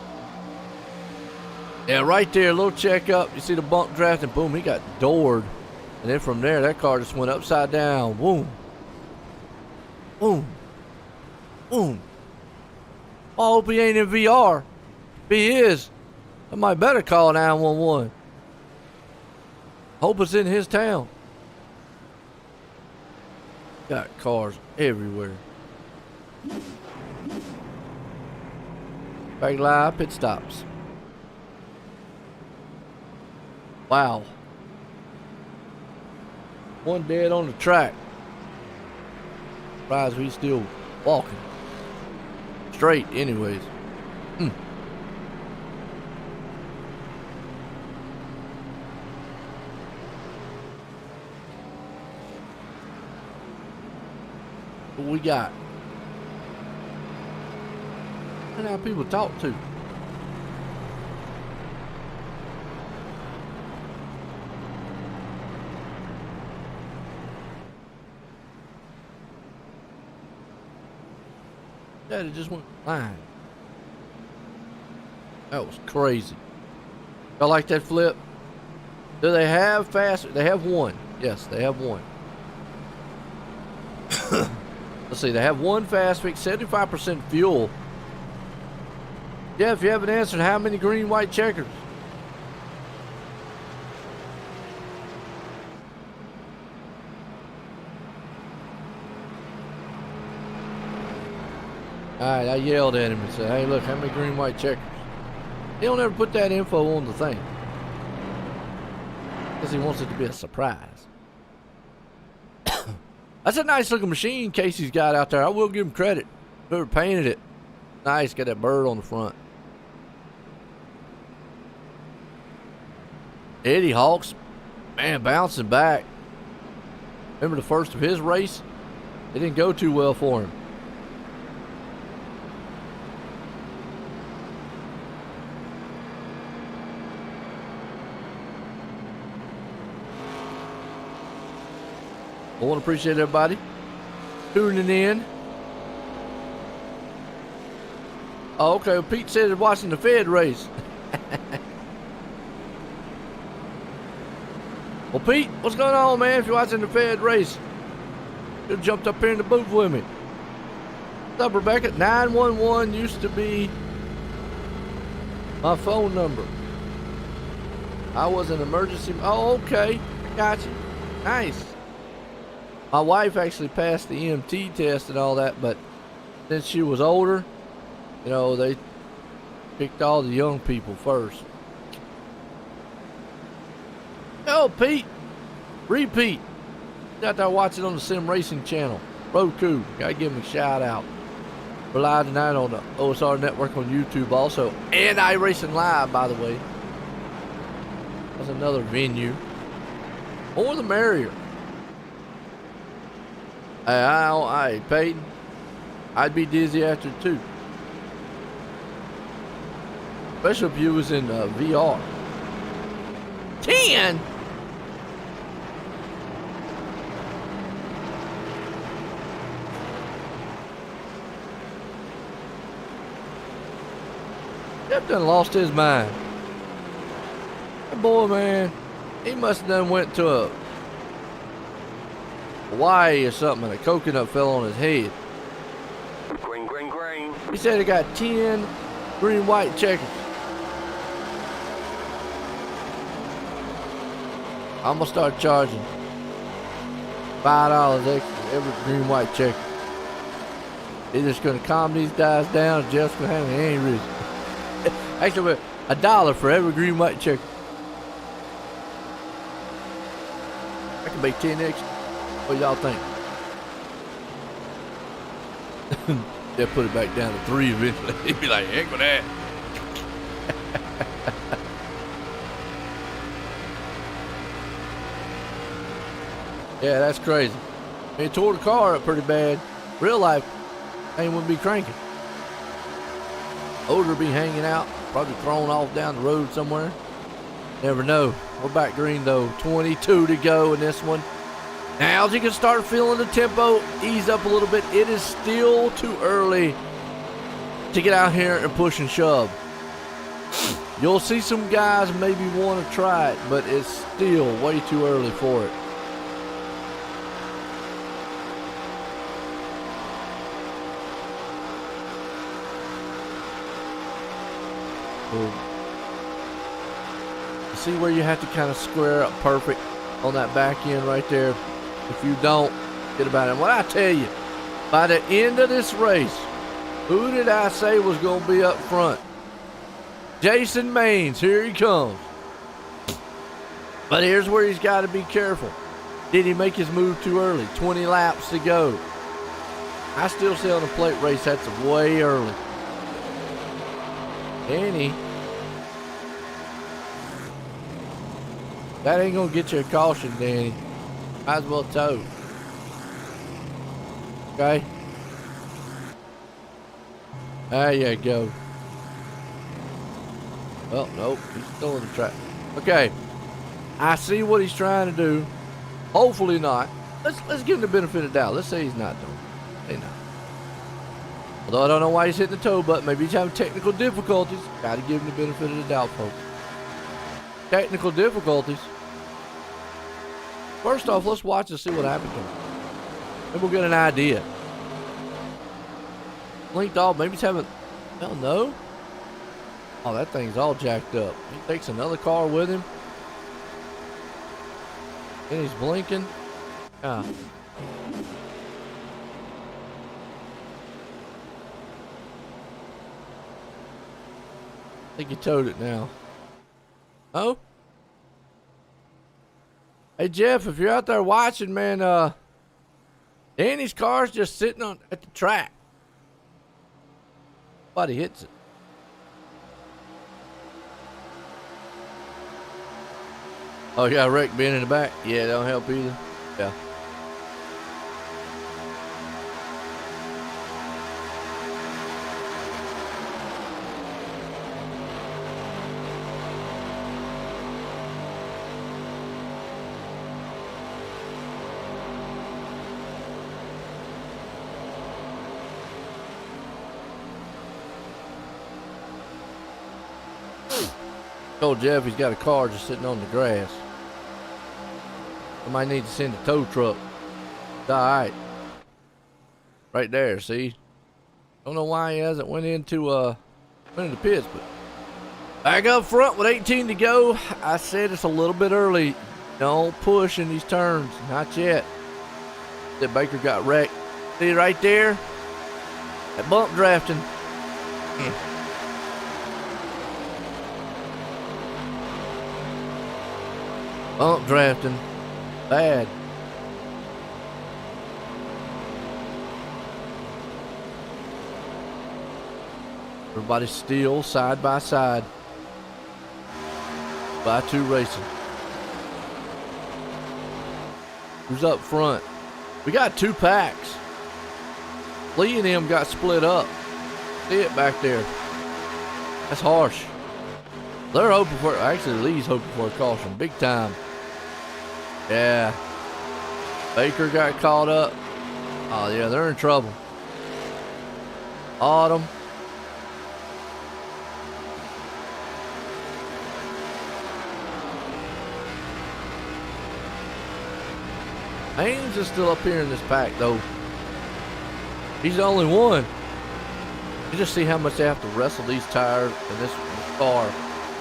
Yeah, right there, a little check up. You see the bump draft and boom, he got doored. And then from there, that car just went upside down. Boom. Boom. Boom. I hope he ain't in VR. If he is, I might better call 911. Hope it's in his town. Got cars everywhere. Back live, pit stops. Wow. One dead on the track. Surprised we still walking. Straight, anyways. What we got? And how people talk to. That it just went flying. That was crazy. I like that flip. Do they have fast? They have one. Yes, they have one. Let's see. They have one fast fix, 75% fuel. Jeff, you haven't answered how many green, white checkers? Alright, I yelled at him and said, hey, look, how many green, white checkers? He don't ever put that info on the thing. Because he wants it to be a surprise. That's a nice looking machine Casey's got out there. I will give him credit. Whoever painted it. Nice, got that bird on the front. Eddie Hawks, man, bouncing back. Remember the first of his race? It didn't go too well for him. I want to appreciate everybody tuning in. Oh, okay. Well, Pete said he's watching the Fed race. Well, Pete, what's going on, man? If you're watching the Fed race, you jumped up here in the booth with me. What's up, Rebecca? 911 used to be my phone number. I was an emergency. Oh, okay. Got you. Nice. My wife actually passed the EMT test and all that, but since she was older, you know, they picked all the young people first. Oh, Pete, repeat. He's out there watching on the Sim Racing channel. Roku, gotta give him a shout out. We're live tonight on the OSR Network on YouTube also. And iRacing Live, by the way. That's another venue. More the merrier. Hey, Peyton, I'd be dizzy after too. Especially if you was in VR. 10? Jeff done lost his mind. That boy, man, he must have done went to a Hawaii or something and a coconut fell on his head. Green, green, green. He said he got 10 green, white checkers. I'm gonna start charging $5 extra every green, white checker. They're just gonna calm these guys down. Jeff's gonna have an aneurysm. Actually, $1 for every green, white checker. I can make 10 extra. What y'all think? They'll put it back down to 3 eventually. He'd be like, heck with that. Yeah, that's crazy. He tore the car up pretty bad. Real life, ain't wouldn't be cranking. Odor be hanging out, probably thrown off down the road somewhere. Never know. We're back green though. 22 to go in this one. Now as you can start feeling the tempo ease up a little bit, it is still too early to get out here and push and shove. You'll see some guys maybe want to try it, but it's still way too early for it. You see where you have to kind of square up perfect on that back end right there. If you don't, get about it. And what I tell you, by the end of this race, who did I say was going to be up front? Jason Maines, here he comes. But here's where he's got to be careful. Did he make his move too early? 20 laps to go. I still say on a plate race, that's way early. Danny, that ain't gonna get you a caution, Danny. Might as well tow. Okay. There you go. Well, nope, he's still in the track. Okay. I see what he's trying to do. Hopefully not. Let's give him the benefit of the doubt. Let's say he's not doing it. Say not. Although I don't know why he's hitting the tow button. Maybe he's having technical difficulties. Got to give him the benefit of the doubt, folks. Technical difficulties. First off, let's watch and see what happened to him. Maybe we'll get an idea. Linked off. Maybe he's having... Hell no. Oh, that thing's all jacked up. He takes another car with him. And he's blinking. Ah. I think he towed it now. Oh? Hey, Jeff, if you're out there watching, man, Danny's car's just sitting at the track. Somebody hits it. Oh, you got a wreck being in the back? Yeah, don't help either. Yeah. Told Jeff he's got a car just sitting on the grass. I might need to send a tow truck. It's all right. Right there, see? Don't know why he hasn't went into pits, but back up front with 18 to go. I said it's a little bit early. Don't push in these turns. Not yet. that Baker got wrecked. See right there? That bump drafting. Bump drafting. Bad. Everybody's still side by side. By two racing. Who's up front? We got two packs. Lee and him got split up. See it back there. That's harsh. They're hoping for, actually Lee's hoping for a caution. Big time. Yeah. Baker got caught up. Oh yeah, they're in trouble. Autumn. Haynes is still up here in this pack though. He's the only one. You just see how much they have to wrestle these tires in this car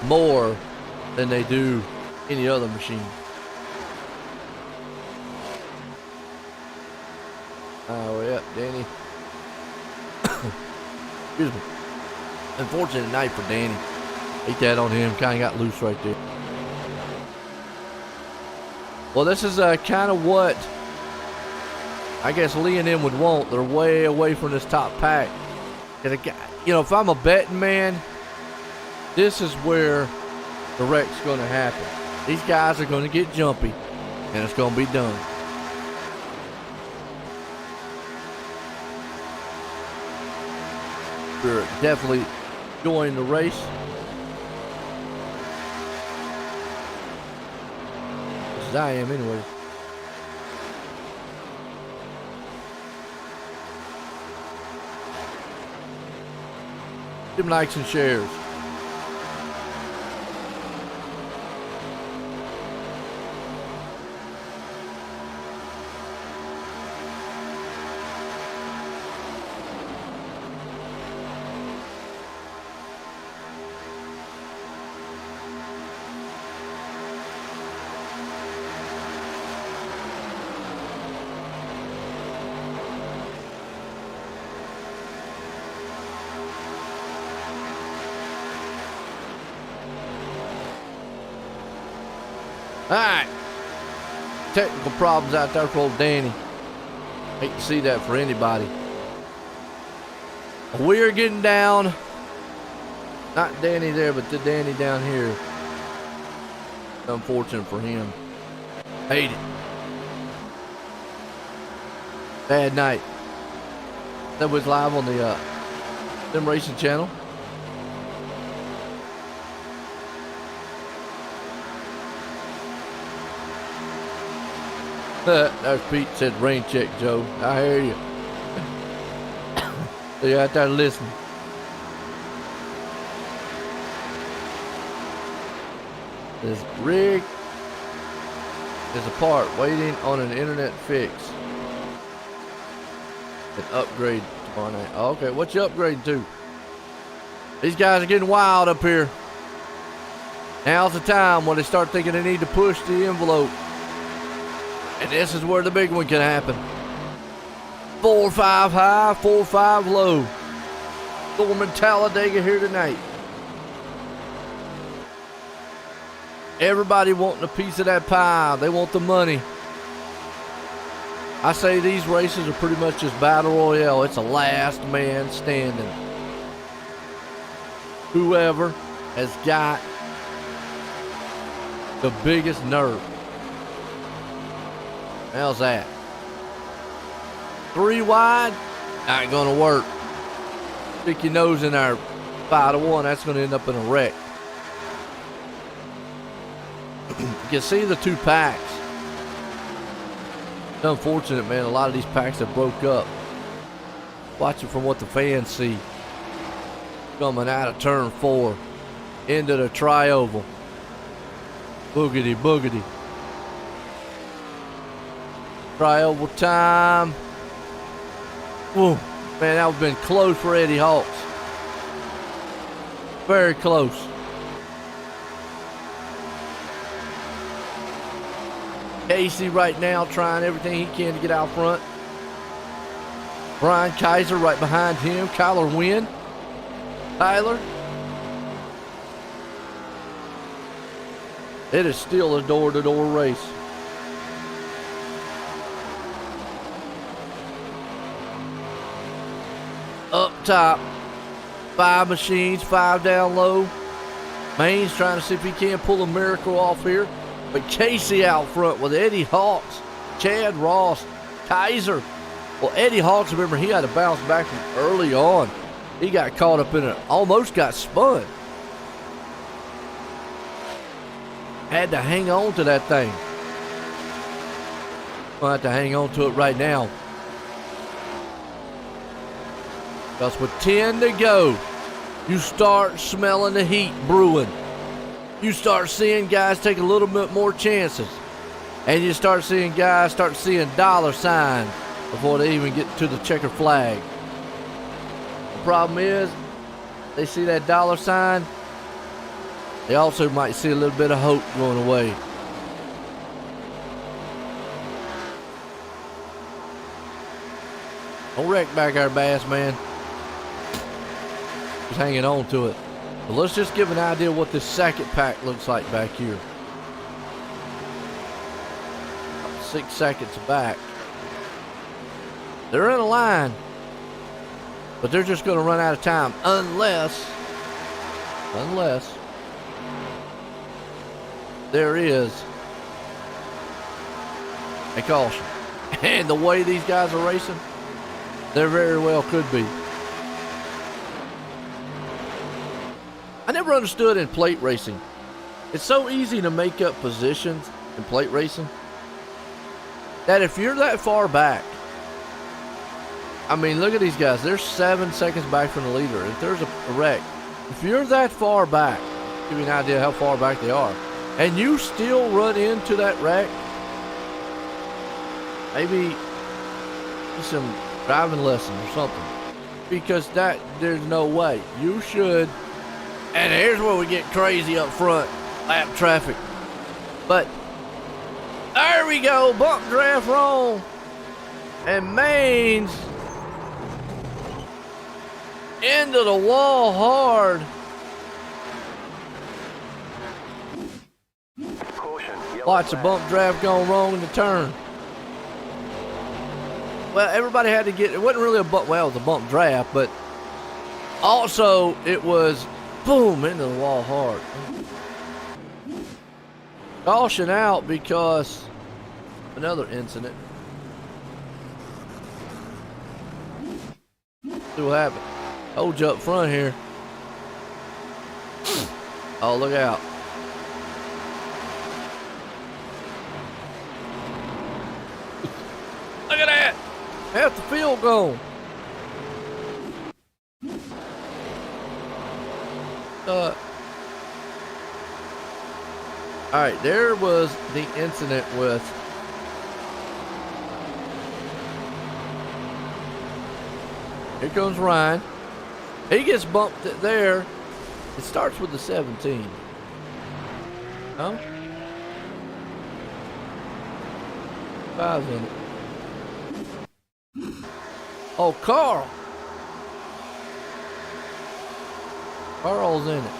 more than they do any other machine. Oh yeah, Danny. Excuse me. Unfortunate night for Danny. Ate that on him. Kind of got loose right there. Well, this is kind of what I guess Lee and them would want. They're way away from this top pack. And you know, if I'm a betting man, this is where the wreck's going to happen. These guys are going to get jumpy, and it's going to be done. We're definitely enjoying the race. As I am anyway. Give them likes and shares. All right. Technical problems out there for old Danny. Hate to see that for anybody. We're getting down. Not Danny there, but the Danny down here. Unfortunate for him. Hate it. Bad night. That was live on the Sim Racing channel. There's Pete said rain check, Joe. I hear you. So you're out there listening. This rig is apart, waiting on an internet fix. An upgrade tomorrow night. Okay, what you upgrading to? These guys are getting wild up here. Now's the time when they start thinking they need to push the envelope. And this is where the big one can happen. 4-5 high, 4-5 low. Storm in Talladega here tonight. Everybody wanting a piece of that pie. They want the money. I say these races are pretty much just battle royale. It's a last man standing. Whoever has got the biggest nerve. How's that? 3 wide? Not gonna work. Stick your nose in there 5-1. That's gonna end up in a wreck. You can see the two packs. It's unfortunate, man. A lot of these packs have broke up. Watch it from what the fans see. Coming out of turn 4 into the tri-oval. Boogity boogity. Tri-oval time. Whoa, man, that would have been close for Eddie Hawks. Very close. Casey right now trying everything he can to get out front. Brian Kaiser right behind him. Kyler Wynn. Tyler. It is still a door-to-door race. Up top, 5 machines, 5 down low. Maine's trying to see if he can pull a miracle off here. But Casey out front with Eddie Hawks, Chad Ross, Kaiser. Well, Eddie Hawks, remember, he had to bounce back from early on. He got caught up in it, almost got spun. Had to hang on to that thing. We'll have to hang on to it right now. Because with 10 to go, you start smelling the heat brewing. You start seeing guys take a little bit more chances. And you start seeing guys start seeing dollar signs before they even get to the checker flag. The problem is, they see that dollar sign, they also might see a little bit of hope going away. Don't wreck back our bass, man. Just hanging on to it. But let's just give an idea what this second pack looks like back here. 6 seconds back. They're in a line, but they're just going to run out of time unless there is a caution. And the way these guys are racing, there very well could be. I never understood in plate racing. It's so easy to make up positions in plate racing that if you're that far back, I mean, look at these guys. They're 7 seconds back from the leader. If there's a wreck, if you're that far back, give you an idea how far back they are, and you still run into that wreck, maybe some driving lesson or something, because there's no way. You should. And here's where we get crazy up front, lap traffic. But there we go, bump draft wrong. And Maine's into the wall hard. Caution. Lots of bump draft going wrong in the turn. Well, everybody had to get, it wasn't really a bump, well, it was a bump draft, but also it was boom, into the wall hard. Caution out because another incident. See what happened. Hold you up front here. Oh, look out. Look at that. Half the field gone. All right, there was the incident with here comes Ryan. He gets bumped there. It starts with the 17. Huh? 5's in it. Oh, Carl. Carl's in it.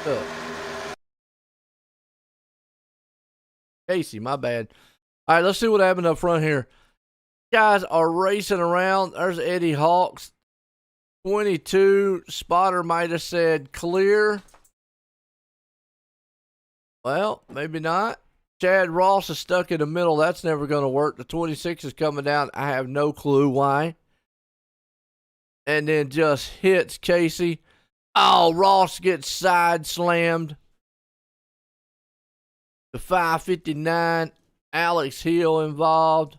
Look. Casey, my bad. All right, let's see what happened up front here. Guys are racing around. There's Eddie Hawks. 22. Spotter might have said clear. Well, maybe not. Chad Ross is stuck in the middle. That's never going to work. The 26 is coming down. I have no clue why. And then just hits Casey. Oh, Ross gets side slammed. The 559, Alex Hill involved.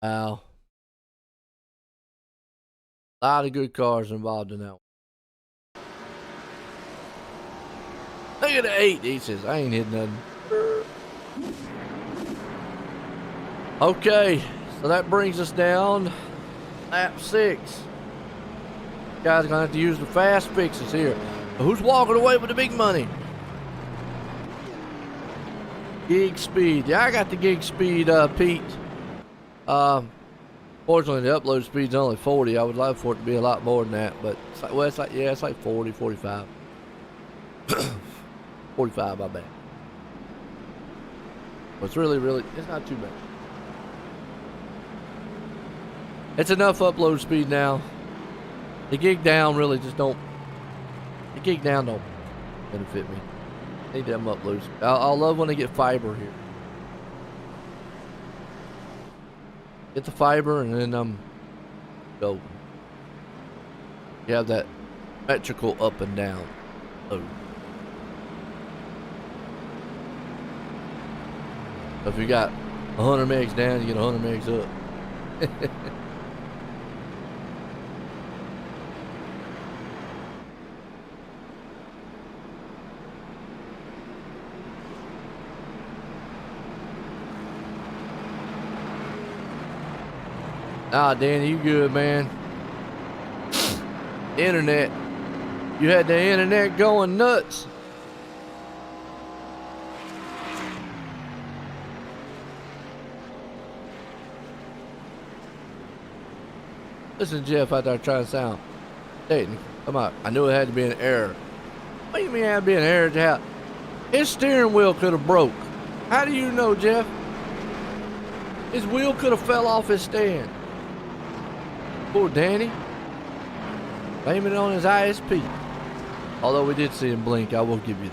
Wow. A lot of good cars involved in that one. Look at the 8. He says, I ain't hit nothing. Okay, so that brings us down lap 6. Guys are going to have to use the fast fixes here. But who's walking away with the big money? Gig Speed. Yeah, I got the Gig Speed, Pete. Fortunately, the upload speed's only 40. I would love for it to be a lot more than that, but it's like, well, it's like 40, 45. 45, my bad. But it's really, it's not too bad. It's enough upload speed now. The gig down really just don't. The gig down don't benefit me. Need them uploads. I'll love when they get fiber here. Get the fiber and then go. You have that metrical up and down. So if you got 100 megs down, you get 100 megs up. Ah, Danny, you good, man. Internet. You had the internet going nuts. Listen, Jeff out there trying to sound. Dayton, come on. I knew it had to be an error. What do you mean it had to be an error, Jeff? His steering wheel could have broke. How do you know, Jeff? His wheel could have fell off his stand. Poor Danny. Blaming it on his ISP. Although we did see him blink, I will give you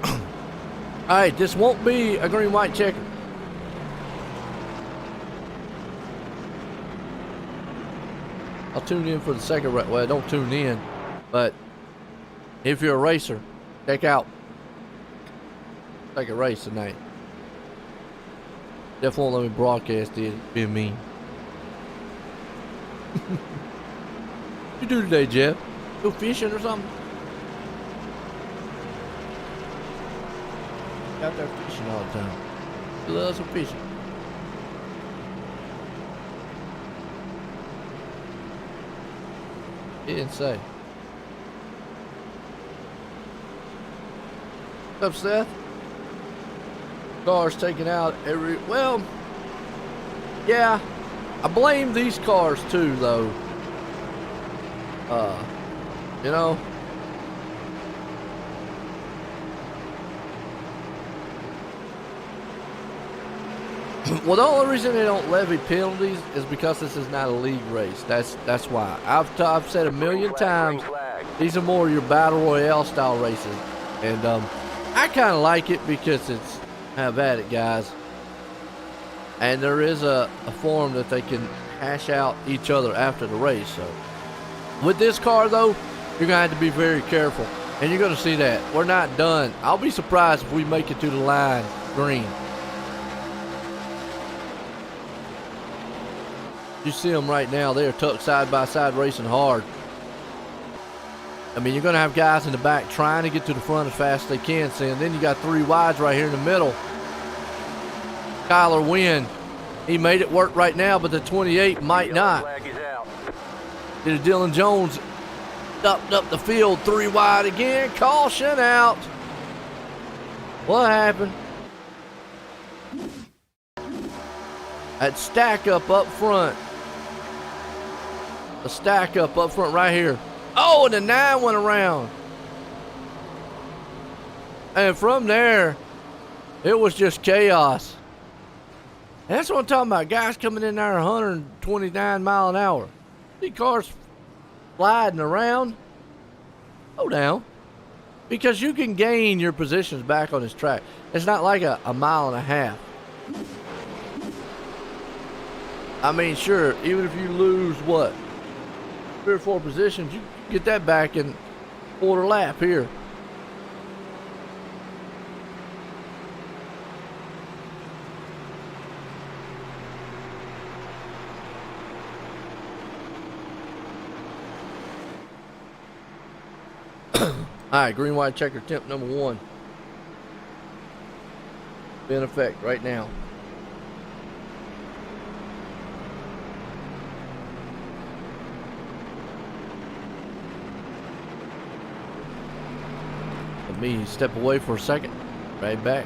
that. Alright, this won't be a green-white checker. I'll tune in for the second race. Well, don't tune in, but if you're a racer, check out second race tonight. Jeff won't let me broadcast it, being mean. What you do today, Jeff? Go fishing or something? Out there fishing all the time. He loves some fishing. He didn't say. What's up, Seth? Cars taken out every, well, yeah, I blame these cars too, though. You know, well, the only reason they don't levy penalties is because this is not a league race. That's why. I've said a million times, these are more your battle royale style races, and I kind of like it because it's. Have at it, guys. And there is a form that they can hash out each other after the race. So with this car, though, you're gonna have to be very careful, and you're gonna see that we're not done. I'll be surprised if we make it to the line green. You see them right now. They are tucked side by side racing hard. I mean, you're going to have guys in the back trying to get to the front as fast as they can. See, and then you got three wides right here in the middle. Kyler Wynn, he made it work right now, but the 28 might not. Did Dylan Jones up the field, three wide again. Caution out. What happened? That stack up front. The stack up front right here. Oh, and the 9 went around. And from there, it was just chaos. And that's what I'm talking about. Guys coming in there 129 mile an hour. See cars sliding around. Slow down. Because you can gain your positions back on this track. It's not like a mile and a half. I mean, sure, even if you lose, what, 3 or 4 positions, you get that back in quarter lap here. All right, green, white, checker, temp number 1. In effect right now. Let me step away for a second. Right back.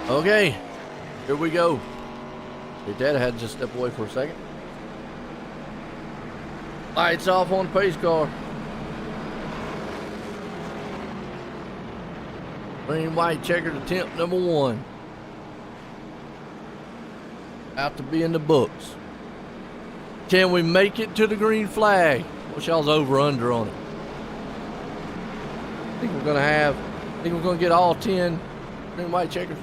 Okay, here we go. Your dad had to just step away for a second. Lights off on the pace car. Green, white, checkered attempt number 1. Out to be in the books. Can we make it to the green flag? What's y'all's over under on it? I think we're gonna get all 10 green, white checkers.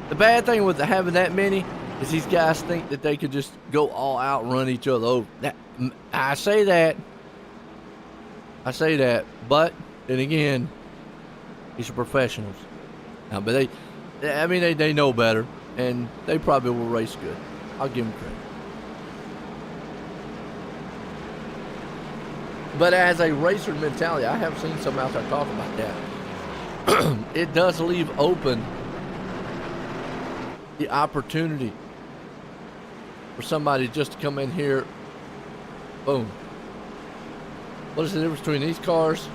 The bad thing with having that many is these guys think that they could just go all out and run each other over. I say that, but then again, these are professionals. But they know better, and they probably will race good. I'll give them credit. But as a racer mentality, I have seen some out there talk about that. It does leave open the opportunity for somebody just to come in here. Boom. What is the difference between these cars?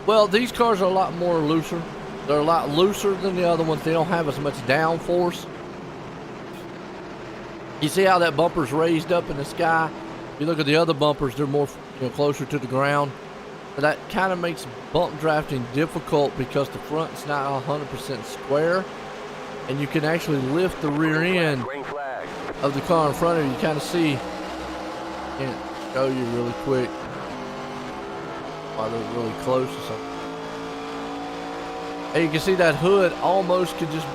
Well, these cars are a lot more looser. They're a lot looser than the other ones. They don't have as much downforce. You see how that bumper's raised up in the sky? You look at the other bumpers, they're more closer to the ground. But that kind of makes bump drafting difficult because the front's not 100% square. And you can actually lift the rear end of the car in front of you. You kind of see. Can't show you really quick while they're really close or something. And you can see that hood almost could just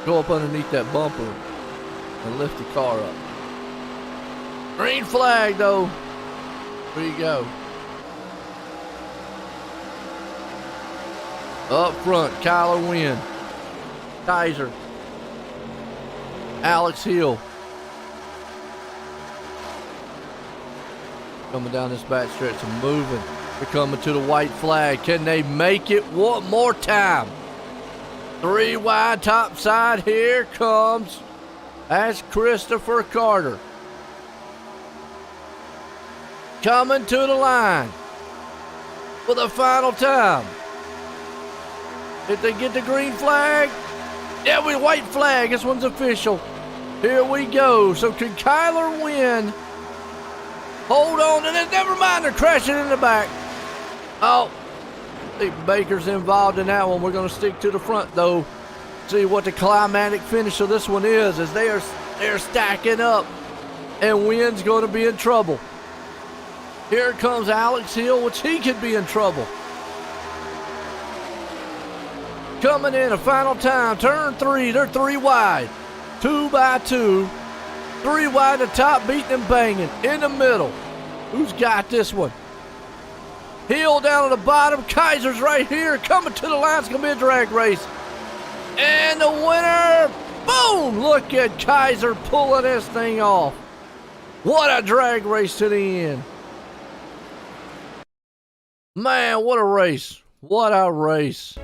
go up underneath that bumper and lift the car up. Green flag though. There you go. Up front, Kyler Wynn, Kaiser, Alex Hill. Coming down this back stretch and moving. They're coming to the white flag. Can they make it one more time? 3 wide top side. Here comes. That's Christopher Carter. Coming to the line for the final time. Did they get the green flag? Yeah, white flag. This one's official. Here we go. So can Kyler win? Hold on, and then never mind, they're crashing in the back. Oh, I think Baker's involved in that one. We're going to stick to the front, though. See what the climatic finish of this one is, as they're stacking up, and Wynn's going to be in trouble. Here comes Alex Hill, which he could be in trouble. Coming in a final time, turn 3, they're 3 wide. 2 by 2. 3 wide, the top beating and banging. In the middle. Who's got this one? Hill down at the bottom. Kaiser's right here. Coming to the line. It's going to be a drag race. And the winner. Boom! Look at Kaiser pulling this thing off. What a drag race to the end. Man, what a race. What a race.